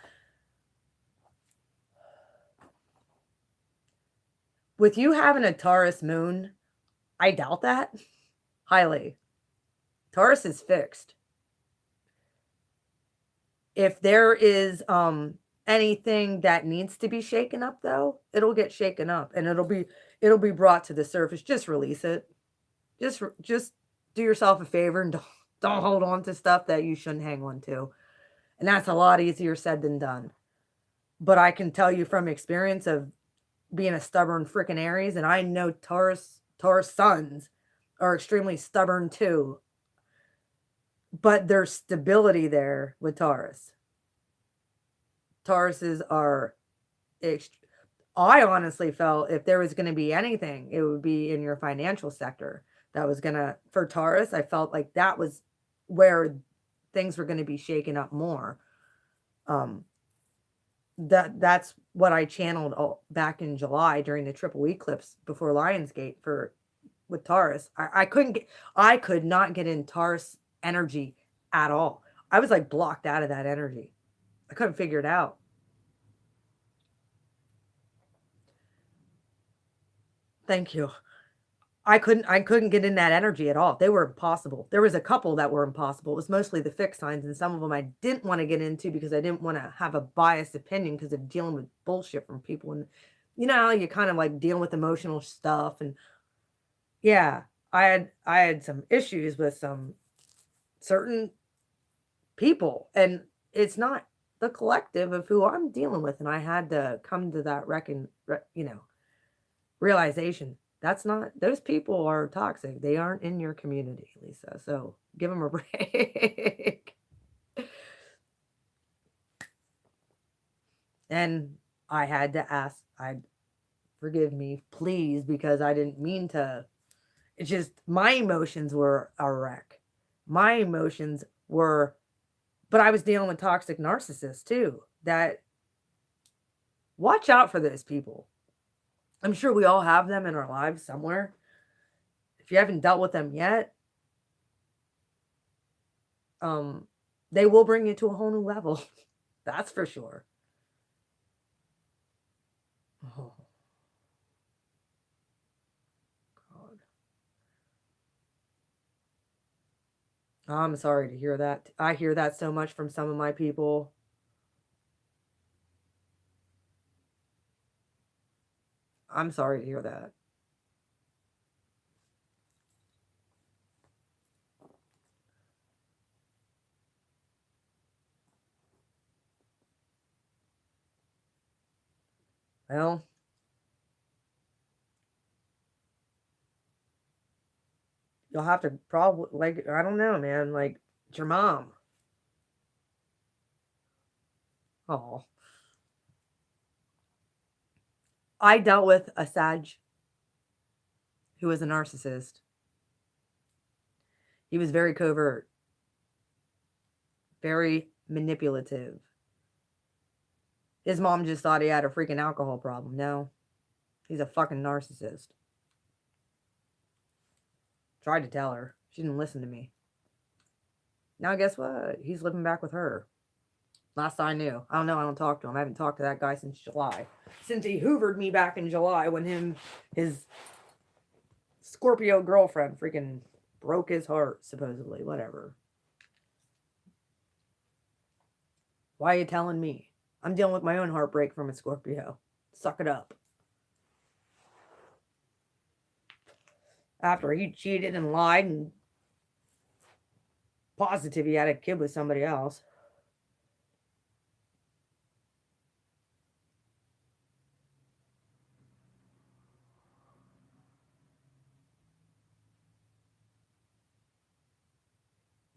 with you having a Taurus moon, I doubt that highly. Taurus is fixed. If there is anything that needs to be shaken up though, it'll get shaken up and it'll be brought to the surface. Just release it. Just do yourself a favor and don't hold on to stuff that you shouldn't hang on to. And that's a lot easier said than done. But I can tell you from experience of being a stubborn freaking Aries, and I know Taurus sons are extremely stubborn too. But there's stability there with Taurus. Tauruses are I honestly felt if there was going to be anything, it would be in your financial sector. That was going to, for Taurus, I felt like that was where things were going to be shaken up more. That's what I channeled back in July during the triple eclipse before Lionsgate with Taurus. I could not get in Taurus energy at all. I was like blocked out of that energy. I couldn't figure it out. Thank you. I couldn't get in that energy at all. They were impossible. There was a couple that were impossible. It was mostly the fixed signs, and some of them I didn't want to get into because I didn't want to have a biased opinion because of dealing with bullshit from people. And you know, you kind of like dealing with emotional stuff. And yeah, I had some issues with some certain people, and it's not the collective of who I'm dealing with. And I had to come to that realization. That's not, those people are toxic. They aren't in your community, Lisa. So give them a break. And I had to ask, forgive me, please, because I didn't mean to. It's just my emotions were a wreck. My emotions were, but I was dealing with toxic narcissists too. That, watch out for those people. I'm sure we all have them in our lives somewhere. If you haven't dealt with them yet, they will bring you to a whole new level. That's for sure. Oh, God. I'm sorry to hear that. I hear that so much from some of my people. I'm sorry to hear that. Well, you'll have to probably, like, I don't know, man. Like, it's your mom. Oh. I dealt with a Sag who was a narcissist. He was very covert, very manipulative. His mom just thought he had a freaking alcohol problem. No, he's a fucking narcissist. Tried to tell her. She didn't listen to me. Now, guess what? He's living back with her. Last I knew. I don't know. I don't talk to him. I haven't talked to that guy since July. Since he hoovered me back in July when his Scorpio girlfriend freaking broke his heart, supposedly. Whatever. Why are you telling me? I'm dealing with my own heartbreak from a Scorpio. Suck it up. After he cheated and lied and positive he had a kid with somebody else.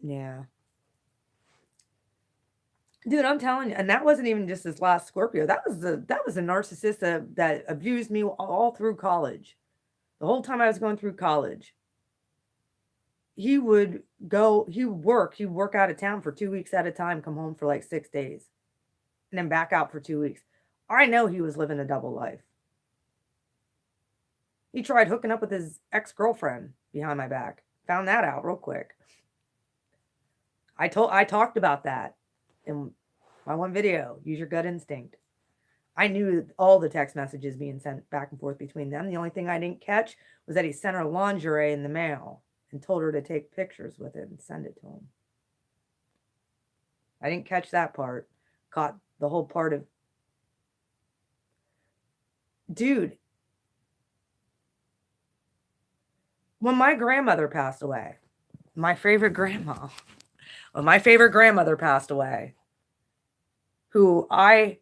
Yeah. Dude, I'm telling you, and that wasn't even just this last Scorpio. That was a narcissist that abused me all through college. The whole time I was going through college, he would he'd work out of town for 2 weeks at a time, come home for like 6 days, and then back out for 2 weeks. I know he was living a double life. He tried hooking up with his ex-girlfriend behind my back. Found that out real quick. I talked about that in my one video, Use Your Gut Instinct. I knew all the text messages being sent back and forth between them. The only thing I didn't catch was that he sent her lingerie in the mail and told her to take pictures with it and send it to him. I didn't catch that part. Caught the whole part of... Dude, when my grandmother passed away, my favorite grandmother passed away, who I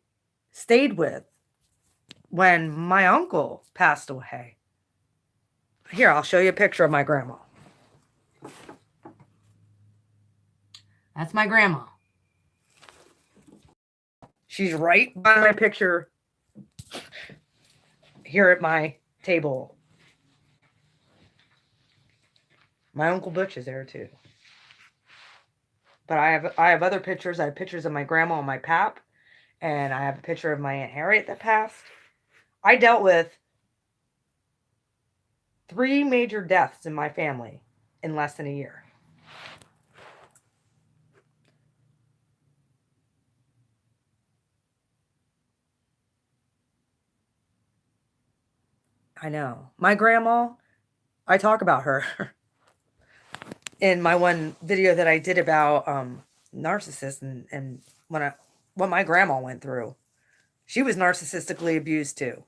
stayed with when my uncle passed away. Here, I'll show you a picture of my grandma. That's my grandma. She's right by my picture here at my table. My Uncle Butch is there too. But I have other pictures. I have pictures of my grandma and my pap. And I have a picture of my Aunt Harriet that passed. I dealt with 3 major deaths in my family in less than a year. I know. My grandma, I talk about her in my one video that I did about narcissists and what my grandma went through. She was narcissistically abused too.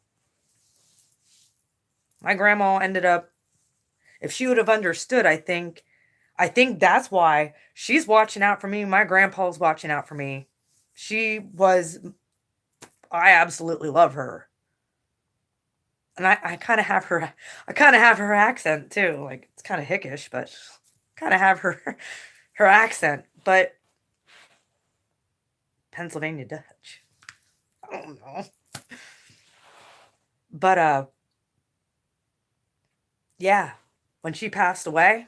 My grandma ended up, if she would have understood, I think that's why she's watching out for me. My grandpa's watching out for me. I absolutely love her. And I kind of have her accent too. Like, it's kind of hickish, but kind of have her accent, but Pennsylvania Dutch. I don't know. But yeah, when she passed away,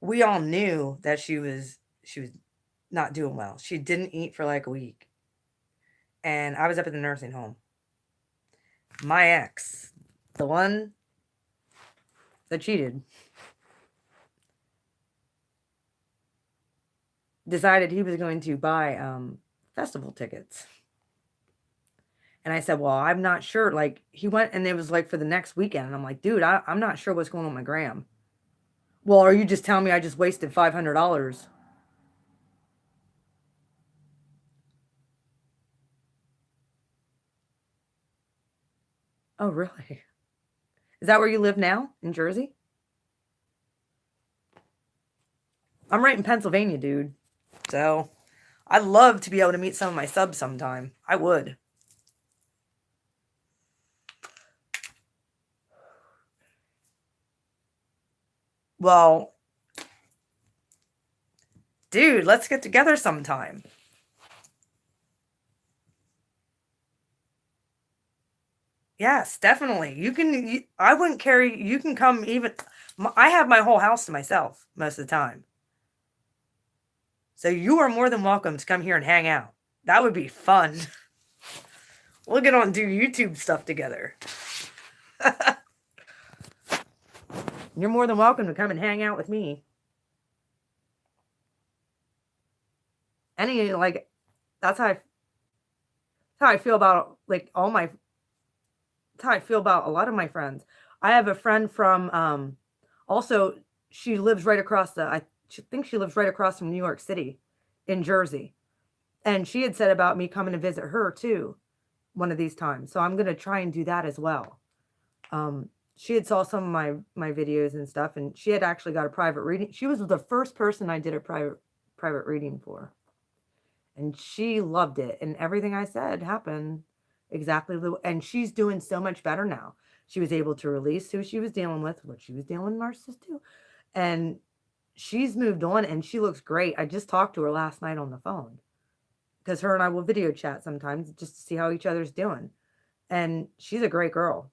we all knew that she was not doing well. She didn't eat for like a week. And I was up at the nursing home. My ex, the one that cheated, decided he was going to buy festival tickets. And I said, well, I'm not sure. Like, he went and it was like for the next weekend. And I'm like, dude, I'm not sure what's going on with my gram. Well, are you just telling me I just wasted $500? Oh, really? Is that where you live now, in Jersey? I'm right in Pennsylvania, dude. So I'd love to be able to meet some of my subs sometime. I would. Well, dude, let's get together sometime. Yes, definitely. I wouldn't carry, you can come even, I have my whole house to myself most of the time. So you are more than welcome to come here and hang out. That would be fun. We'll get on and do YouTube stuff together. You're more than welcome to come and hang out with me. That's how I feel about like that's how I feel about a lot of my friends. I have a friend from also, she lives right across I think she lives right across from New York City in Jersey. And she had said about me coming to visit her too one of these times. So I'm going to try and do that as well. She had saw some of my videos and stuff, and she had actually got a private reading. She was the first person I did a private reading for. And she loved it. And everything I said happened exactly and she's doing so much better now. She was able to release who she was dealing with, what she was dealing with narcissists too. And she's moved on and she looks great. I just talked to her last night on the phone because her and I will video chat sometimes just to see how each other's doing. And she's a great girl.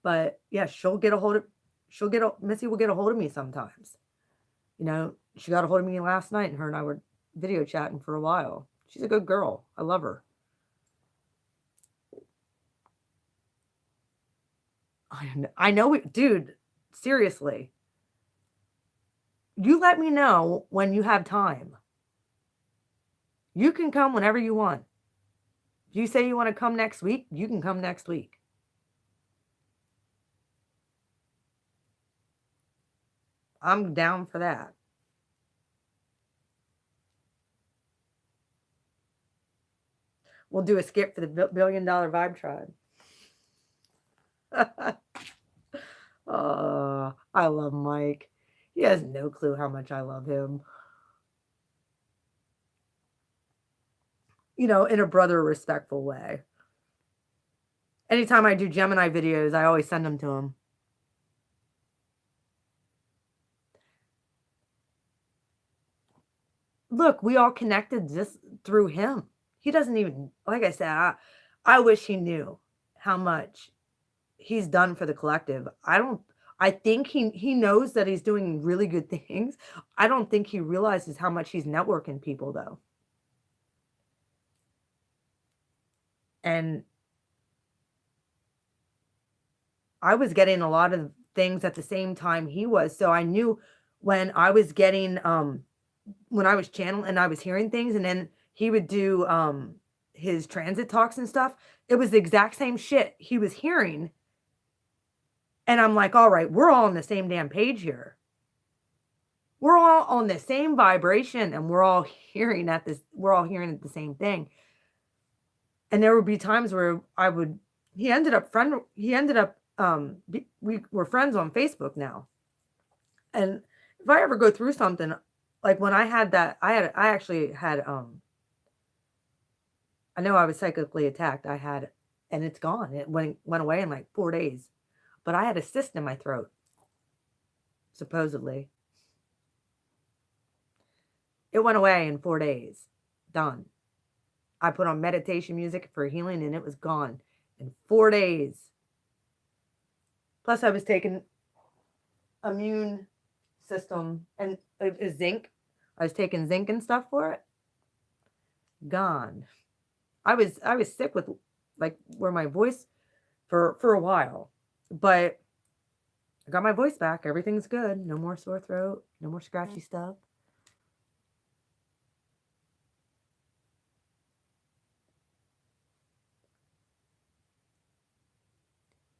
But yeah, Missy will get a hold of me sometimes. You know, she got a hold of me last night and her and I were video chatting for a while. She's a good girl. I love her. I know, dude, seriously. You let me know when you have time. You can come whenever you want. If you say you want to come next week, you can come next week. I'm down for that. We'll do a skip for the $1 billion vibe tribe. Oh, I love Mike. He has no clue how much I love him. You know, in a brother respectful way. Anytime I do Gemini videos, I always send them to him. Look, we all connected just through him. He doesn't even, like I said, I wish he knew how much he's done for the collective. I think he knows that he's doing really good things. I don't think he realizes how much he's networking people though. And I was getting a lot of things at the same time he was. So I knew when I was getting when I was channeling and I was hearing things, and then he would do his transit talks and stuff, it was the exact same shit he was hearing. And I'm like, all right, we're all on the same damn page here. We're all on the same vibration and we're all hearing the same thing. And there would be times where we were friends on Facebook now. And if I ever go through something, like when I had that, I actually had, I know I was psychically attacked. And it's gone. It went away in like 4 days. But I had a cyst in my throat, supposedly. It went away in 4 days. Done. I put on meditation music for healing and it was gone in 4 days. Plus I was taking immune system and zinc. I was taking zinc and stuff for it. Gone. I was sick with like where my voice for a while, but I got my voice back. Everything's good. No more sore throat. No more scratchy stuff.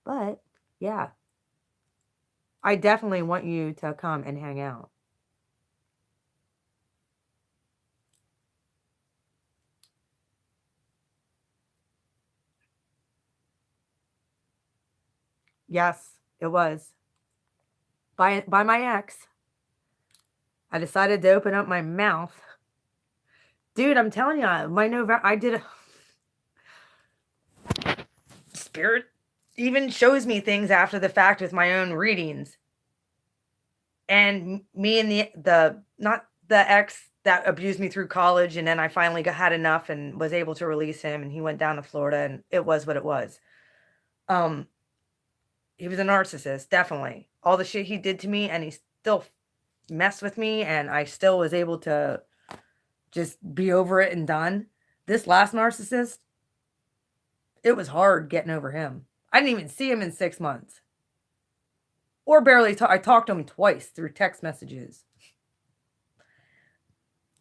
But yeah, I definitely want you to come and hang out. Yes, it was. By my ex. I decided to open up my mouth. Dude, I'm telling you, I did Spirit even shows me things after the fact with my own readings. And me and not the ex that abused me through college, and then I finally had enough and was able to release him, and he went down to Florida, and it was what it was. He was a narcissist, definitely. All the shit he did to me, and he still messed with me, and I still was able to just be over it and done. This last narcissist, it was hard getting over him. I didn't even see him in 6 months. Or barely I talked to him twice through text messages.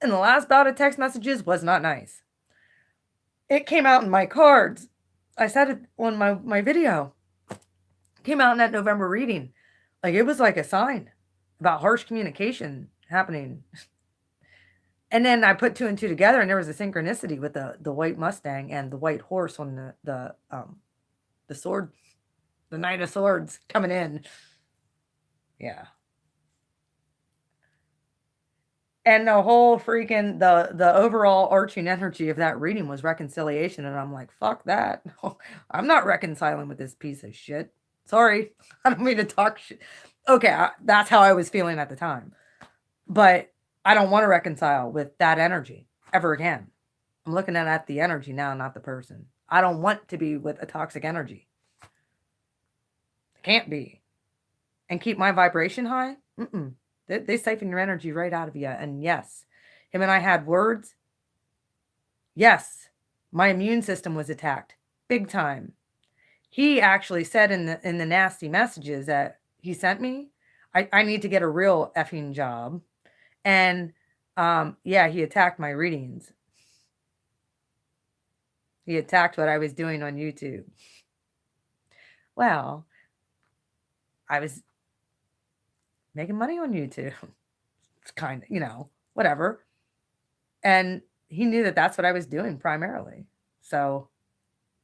And the last bout of text messages was not nice. It came out in my cards. I said it on my video. It came out in that November reading. Like it was like a sign about harsh communication happening. And then I put 2 and 2 together, and there was a synchronicity with the white Mustang and the white horse on the sword, the Knight of Swords coming in. Yeah. And the whole freaking the overall arching energy of that reading was reconciliation, and I'm like, fuck that. I'm not reconciling with this piece of shit. Sorry, I don't mean to talk shit. Okay, that's how I was feeling at the time. But I don't want to reconcile with that energy ever again. I'm looking at the energy now, not the person. I don't want to be with a toxic energy. Can't be. And keep my vibration high? Mm-mm. They siphon your energy right out of you. And yes, him and I had words. Yes, my immune system was attacked big time. He actually said in the nasty messages that he sent me, I need to get a real effing job. And yeah, he attacked my readings. He attacked what I was doing on YouTube. Well, I was making money on YouTube. It's kind of, whatever. And he knew that that's what I was doing primarily. So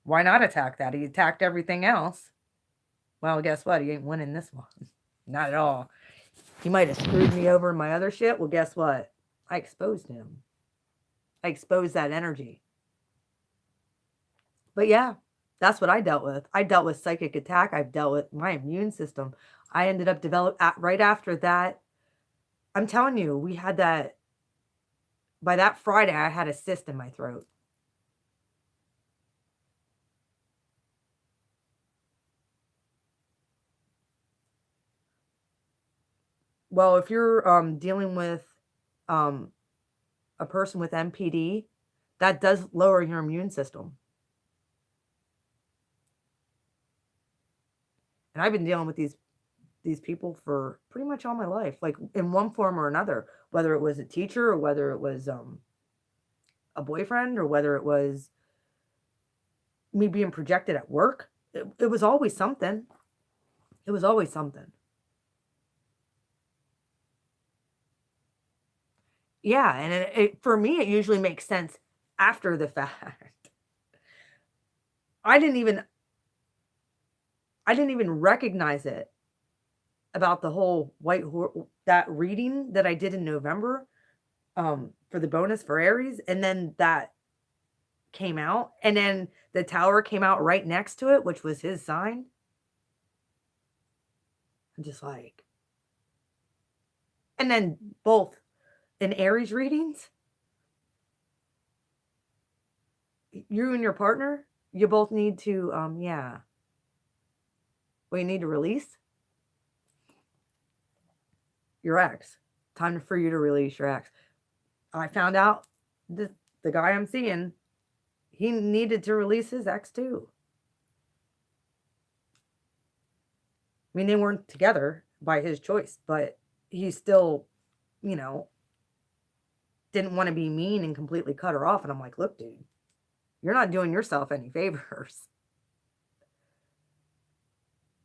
why not attack that? He attacked everything else. Well, guess what? He ain't winning this one. Not at all. He might have screwed me over in my other shit. Well, guess what? I exposed him. I exposed that energy. But yeah, that's what I dealt with. I dealt with psychic attack. I've dealt with my immune system. I ended up right after that. I'm telling you, we had that. By that Friday, I had a cyst in my throat. Well, if you're dealing with a person with MPD, that does lower your immune system. And I've been dealing with these people for pretty much all my life, like in one form or another, whether it was a teacher or whether it was a boyfriend or whether it was me being projected at work. It was always something. It was always something. Yeah, and for me, it usually makes sense after the fact. I didn't even recognize it about the whole that reading that I did in November for the bonus for Aries, and then that came out, and then the tower came out right next to it, which was his sign. I'm just like, and then both in Aries readings, you and your partner, you both need to yeah. Well, you need to release your ex. Time for you to release your ex. I found out the guy I'm seeing, he needed to release his ex too. I mean, they weren't together by his choice, but he still, didn't want to be mean and completely cut her off. And I'm like, look, dude, you're not doing yourself any favors.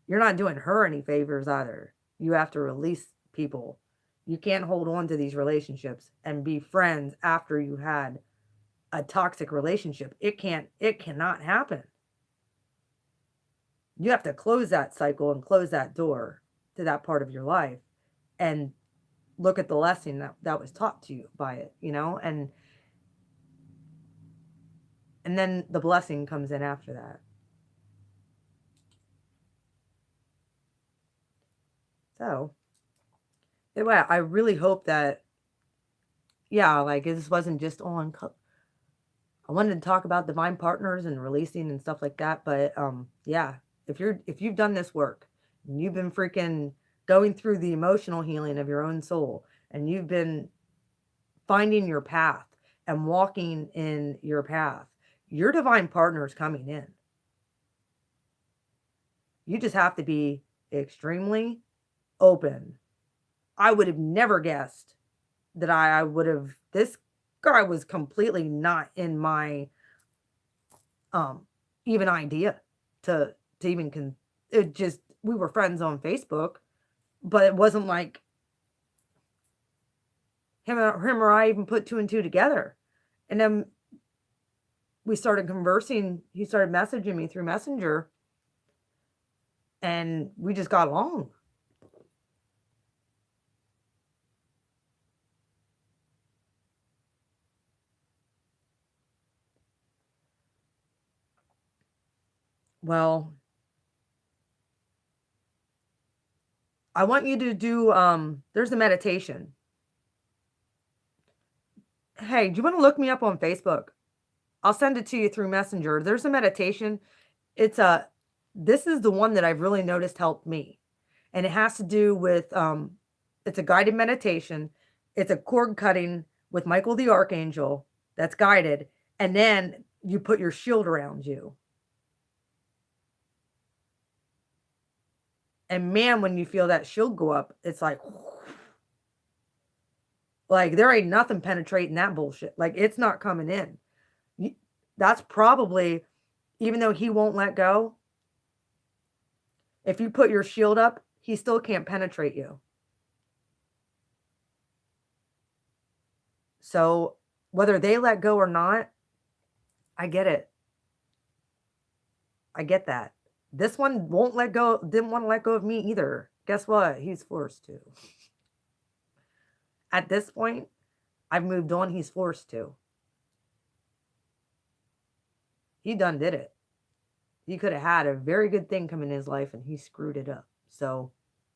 You're not doing her any favors either. You have to release people. You can't hold on to these relationships and be friends after you had a toxic relationship. It cannot happen. You have to close that cycle and close that door to that part of your life and look at the lesson that was taught to you by it, and then the blessing comes in after that. So I really hope that, yeah, like this wasn't just on. I wanted to talk about divine partners and releasing and stuff like that, but yeah, if you've done this work and you've been freaking going through the emotional healing of your own soul and you've been finding your path and walking in your path, your divine partner is coming in. You just have to be extremely open. I would have never guessed that I would have, this guy was completely not in my even idea to even it just, we were friends on Facebook, but it wasn't like him or I even put two and two together. And then we started conversing. He started messaging me through Messenger and we just got along. Well, I want you to do, there's a meditation. Hey, do you want to look me up on Facebook? I'll send it to you through Messenger. There's a meditation. It's a, this is the one that I've really noticed helped me. And it has to do with, it's a guided meditation. It's a cord cutting with Michael the Archangel that's guided. And then you put your shield around you. And man, when you feel that shield go up, it's like there ain't nothing penetrating that bullshit. Like it's not coming in. That's probably, even though he won't let go, if you put your shield up, he still can't penetrate you. So whether they let go or not, I get it. I get that. This one won't let go, didn't want to let go of me either. Guess what? He's forced to. At this point, I've moved on. He's forced to. He done did it. He could have had a very good thing come in his life and he screwed it up. So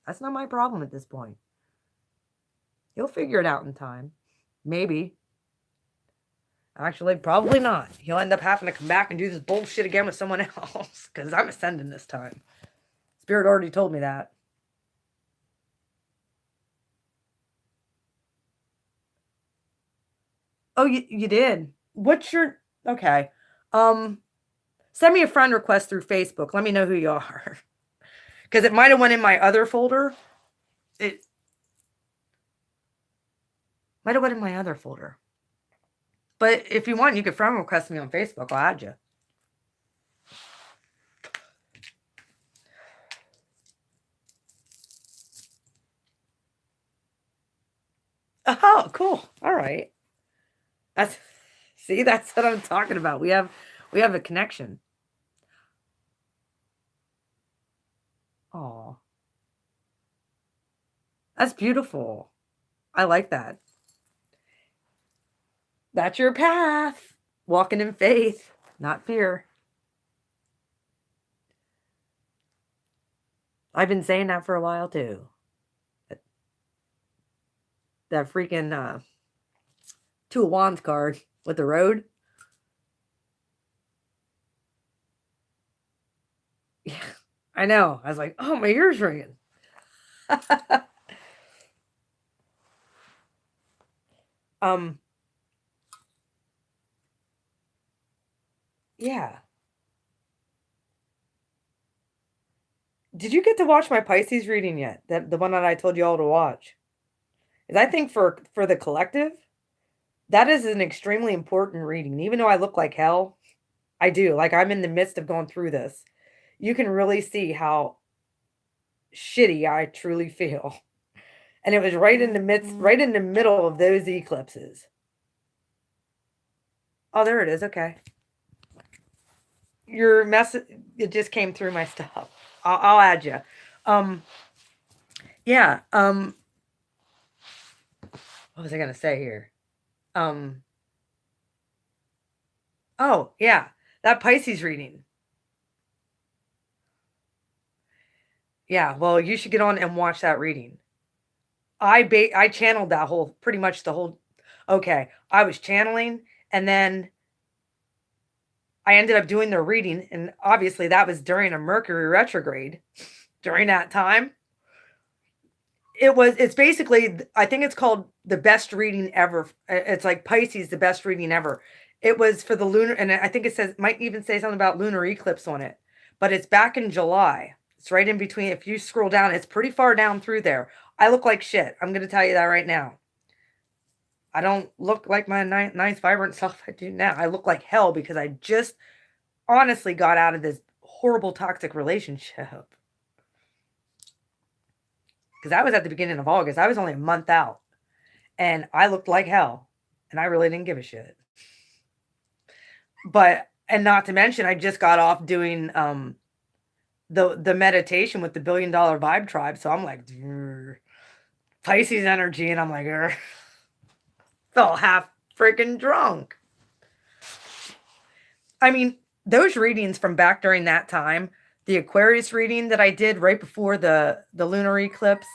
that's not my problem at this point. He'll figure it out in time. Maybe. Actually, probably not. He'll end up having to come back and do this bullshit again with someone else because I'm ascending this time. Spirit already told me that. Oh, you did? What's your... Okay. Send me a friend request through Facebook. Let me know who you are. Because it might have went in my other folder. It might have went in my other folder. But if you want, you could friend request me on Facebook. I'll add you. Oh, cool. All right. See, that's what I'm talking about. We have a connection. Oh, that's beautiful. I like that. That's your path. Walking in faith, not fear. I've been saying that for a while too. That freaking Two of Wands card with the road. Yeah, I know. I was like, oh, my ears ringing. Yeah. Did you get to watch my Pisces reading yet? The one that I told you all to watch. Because I think for the collective, that is an extremely important reading. Even though I look like hell, I do. Like I'm in the midst of going through this. You can really see how shitty I truly feel. And it was right in the midst, right in the middle of those eclipses. Oh, there it is. Okay. Your message, it just came through my stuff. I'll add you. Yeah. What was I going to say here? Oh, yeah. That Pisces reading. Yeah, well, you should get on and watch that reading. I channeled that whole, pretty much the whole, okay, I was channeling, and then I ended up doing the reading, and obviously that was during a Mercury retrograde. During that time, it's basically, I think it's called the best reading ever. It's like Pisces, the best reading ever. It was for the lunar, and I think it says, might even say something about lunar eclipse on it, but it's back in July. It's right in between. If you scroll down, it's pretty far down through there. I look like shit. I'm going to tell you that right now. I don't look like my nice, vibrant self I do now. I look like hell because I just honestly got out of this horrible, toxic relationship. Because that was at the beginning of August. I was only a month out. And I looked like hell. And I really didn't give a shit. But, and not to mention, I just got off doing the meditation with the $1 Billion Vibe Tribe. So I'm like, Pisces energy. And I'm like, felt half freaking drunk. I mean, those readings from back during that time, the Aquarius reading that I did right before the lunar eclipse,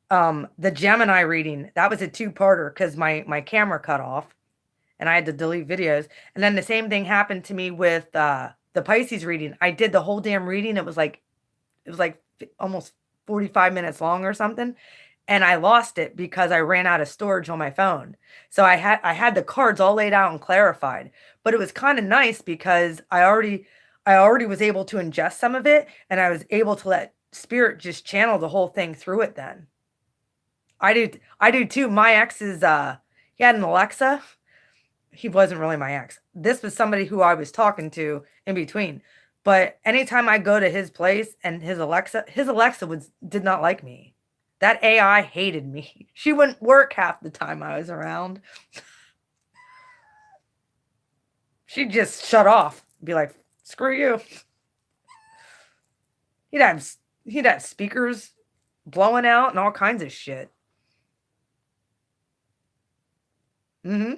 the Gemini reading, that was a two-parter because my camera cut off and I had to delete videos. And then the same thing happened to me with the Pisces reading. I did the whole damn reading. It was like almost 45 minutes long or something. And I lost it because I ran out of storage on my phone. So I had the cards all laid out and clarified. But it was kind of nice because I already was able to ingest some of it, and I was able to let spirit just channel the whole thing through it then. I do too. My ex is he had an Alexa. He wasn't really my ex. This was somebody who I was talking to in between. But anytime I go to his place and his Alexa did not like me. That AI hated me. She wouldn't work half the time I was around. She'd just shut off. Be like, screw you. He'd have speakers blowing out and all kinds of shit. Mm-hmm.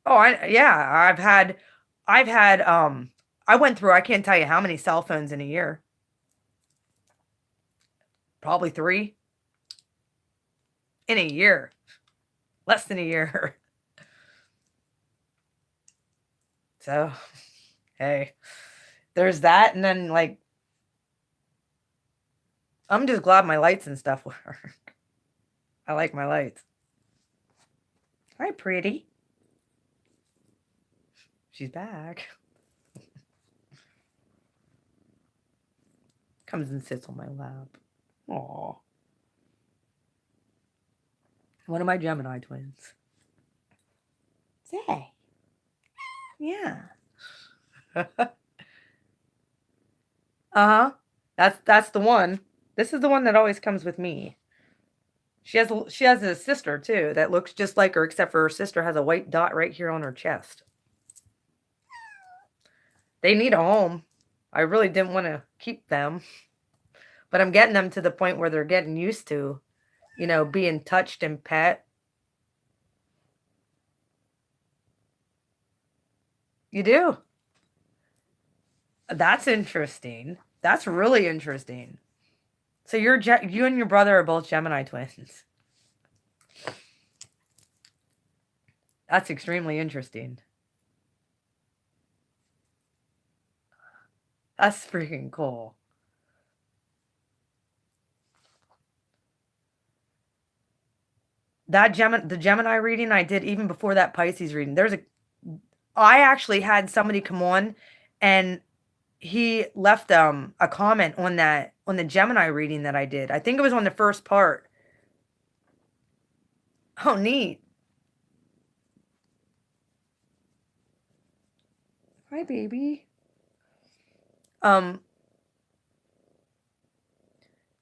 Oh, I've had I went through, I can't tell you how many cell phones in a year. Probably 3 in a year. Less than a year. So, hey, there's that. And then, like, I'm just glad my lights and stuff work. I like my lights. Hi, pretty. She's back. Comes and sits on my lap. Aw. One of my Gemini twins. Say. Yeah. Uh-huh. That's the one. This is the one that always comes with me. She has a sister too that looks just like her, except for her sister has a white dot right here on her chest. They need a home. I really didn't want to keep them, but I'm getting them to the point where they're getting used to, being touched and pet. You do? That's interesting. That's really interesting. So you and your brother are both Gemini twins. That's extremely interesting. That's freaking cool. The Gemini reading I did even before that Pisces reading. I actually had somebody come on and he left a comment on the Gemini reading that I did. I think it was on the first part. Oh, neat. Hi, baby. I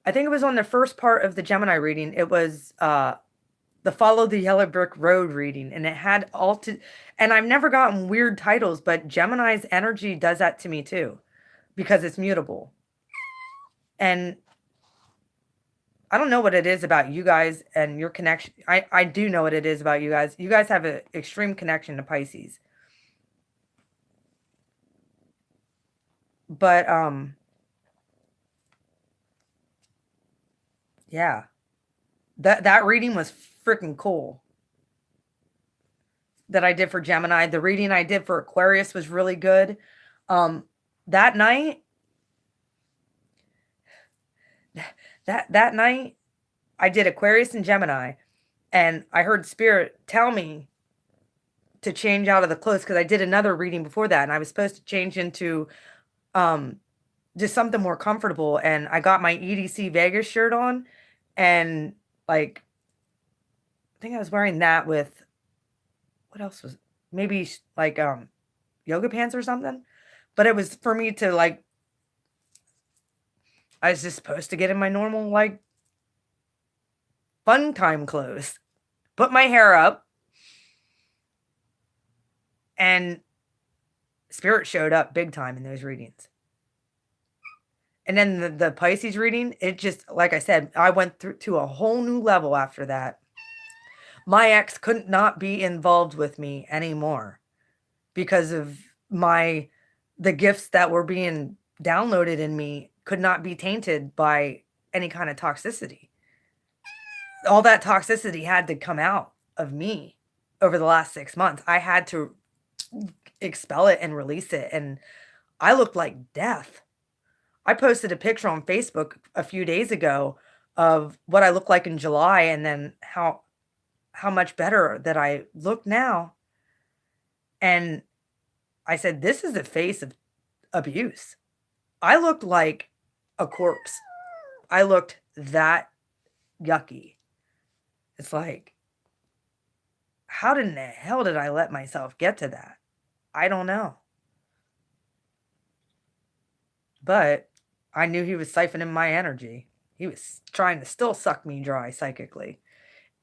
think it was on the first part of the Gemini reading. It was the Follow the Yellow Brick Road reading, and it had and I've never gotten weird titles, but Gemini's energy does that to me too, because it's mutable. And I don't know what it is about you guys and your connection. I do know what it is about you guys. You guys have an extreme connection to Pisces. But yeah. That reading was freaking cool. That I did for Gemini. The reading I did for Aquarius was really good. That night I did Aquarius and Gemini, and I heard Spirit tell me to change out of the clothes because I did another reading before that, and I was supposed to change into just something more comfortable, and I got my EDC Vegas shirt on, and like I think I was wearing that with what else was maybe like yoga pants or something, but it was for me to like I was just supposed to get in my normal like fun time clothes, put my hair up, and Spirit showed up big time in those readings. And then the Pisces reading, it just, like I said, I went through to a whole new level after that. My ex could not be involved with me anymore because of the gifts that were being downloaded in me could not be tainted by any kind of toxicity. All that toxicity had to come out of me over the last 6 months. I had to expel it and release it, and I looked like death. I posted a picture on Facebook a few days ago of what I looked like in July and then how much better that I look now. And I said, this is the face of abuse. I looked like a corpse. I looked that yucky. It's like, how in the hell did I let myself get to that? I don't know. But I knew he was siphoning my energy. He was trying to still suck me dry psychically.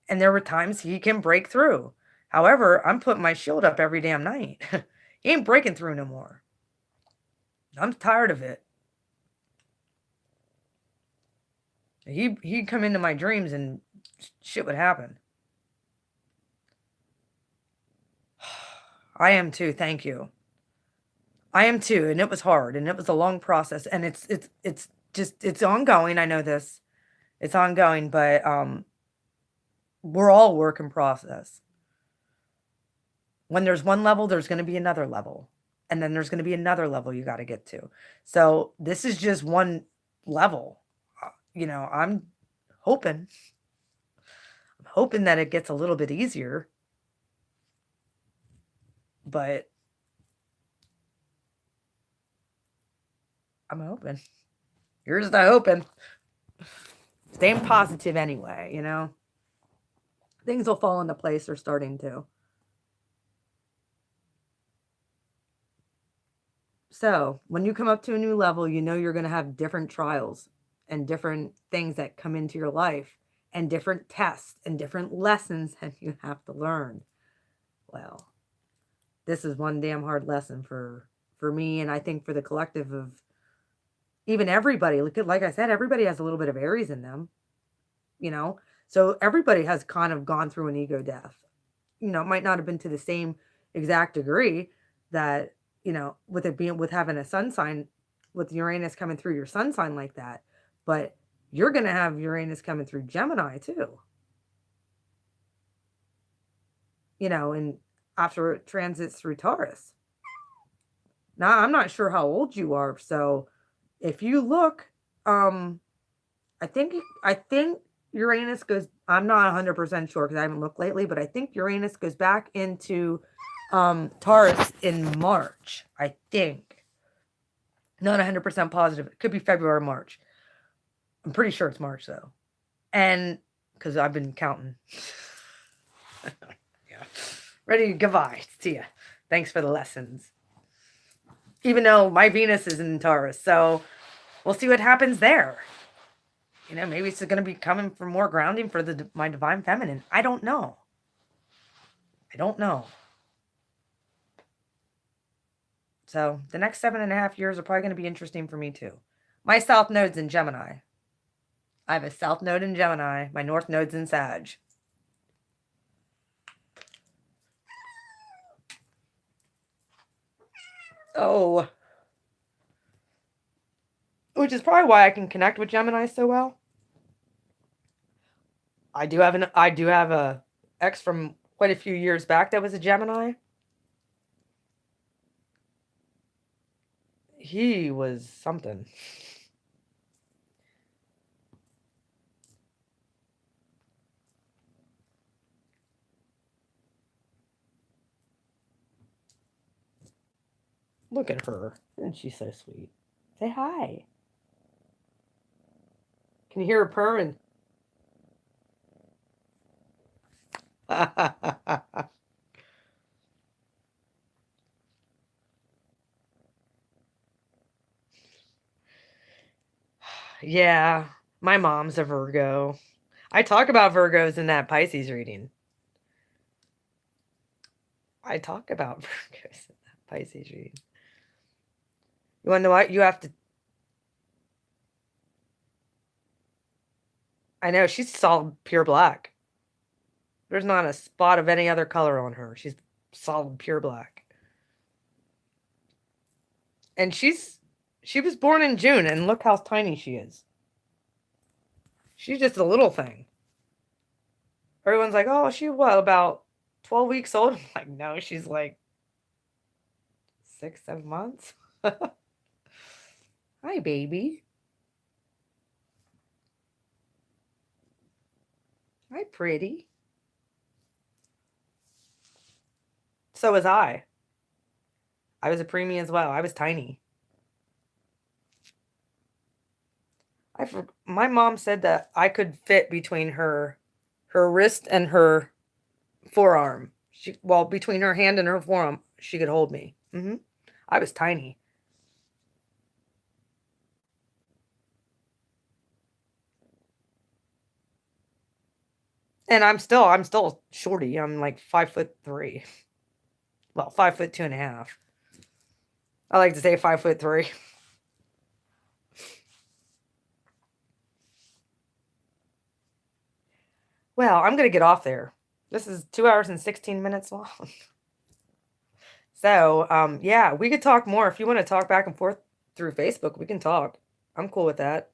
And there were times he can break through. However, I'm putting my shield up every damn night. He ain't breaking through no more. I'm tired of it. He'd come into my dreams and shit would happen. I am too, thank you. I am too, and it was hard, and it was a long process, and it's ongoing. I know this. It's ongoing, but we're all work in process. When there's one level, there's going to be another level, and then there's going to be another level you got to get to. So this is just one level. I'm hoping that it gets a little bit easier, but I'm hoping. Here's the hoping. Staying positive anyway, Things will fall into place. They're starting to. So when you come up to a new level, you're going to have different trials and different things that come into your life and different tests and different lessons that you have to learn. Well, this is one damn hard lesson for me, and I think for the collective of even everybody. Like I said, everybody has a little bit of Aries in them, so everybody has kind of gone through an ego death. It might not have been to the same exact degree that, with having a sun sign, with Uranus coming through your sun sign like that, but you're going to have Uranus coming through Gemini too, and after it transits through Taurus. Now, I'm not sure how old you are, so if you look, I think Uranus goes, I'm not 100% sure because I haven't looked lately, but I think Uranus goes back into Taurus in March, I think. Not 100% positive. It could be February or March. I'm pretty sure it's March, though. And because I've been counting. Yeah. Ready? Goodbye. See ya. Thanks for the lessons. Even though my Venus is in Taurus, so we'll see what happens there. Maybe it's going to be coming for more grounding for my divine feminine. I don't know. So the next 7.5 years are probably going to be interesting for me too. My South Node's in Gemini. I have a South Node in Gemini. My North Node's in Sag. Oh. Which is probably why I can connect with Gemini so well. I do have a ex from quite a few years back that was a Gemini. He was something. Look at her. Isn't she so sweet? Say hi. Can you hear her purring? Yeah, my mom's a Virgo. I talk about Virgos in that Pisces reading. You want to know what? You have to. I know, she's solid pure black. There's not a spot of any other color on her. She's solid pure black. And she's She was born in June, and look how tiny she is. She's just a little thing. Everyone's like, oh, she what, about 12 weeks old? I'm like, no, she's like 6, 7 months. Hi, baby. Hi, pretty. So was I. I was a preemie as well. I was tiny. My mom said that I could fit between her wrist and her forearm. Well, between her hand and her forearm, she could hold me. I was tiny. And I'm still shorty. I'm like 5'3". Well, 5'2.5". I like to say 5'3". Well, I'm gonna get off there. This is 2 hours and 16 minutes long. So, yeah, we could talk more. If you want to talk back and forth through Facebook, we can talk. I'm cool with that.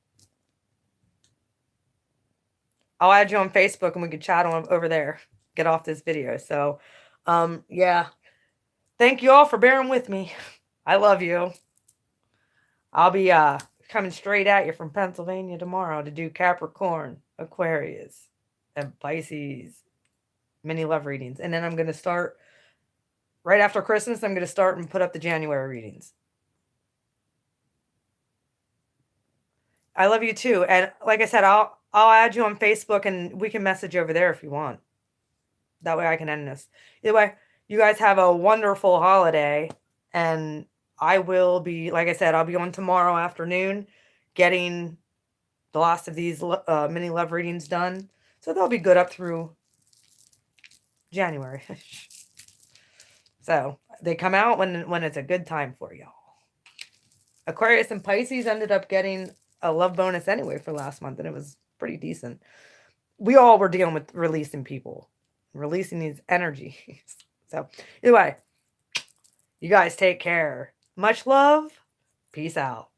I'll add you on Facebook and we can chat on over there. Get off this video. So, yeah. Thank you all for bearing with me. I love you. I'll be coming straight at you from Pennsylvania tomorrow to do Capricorn, Aquarius, and Pisces mini love readings. And then I'm going to start right after Christmas. I'm going to start and put up the January readings. I love you too. And like I said, I'll add you on Facebook and we can message over there if you want. That way I can end this. Either way, you guys have a wonderful holiday. And I will be, like I said, I'll be on tomorrow afternoon getting the last of these mini love readings done. So they'll be good up through January. So they come out when it's a good time for y'all. Aquarius and Pisces ended up getting a love bonus anyway for last month, and it was pretty decent. We all were dealing with releasing people, releasing these energies. So anyway, you guys take care. Much love. Peace out.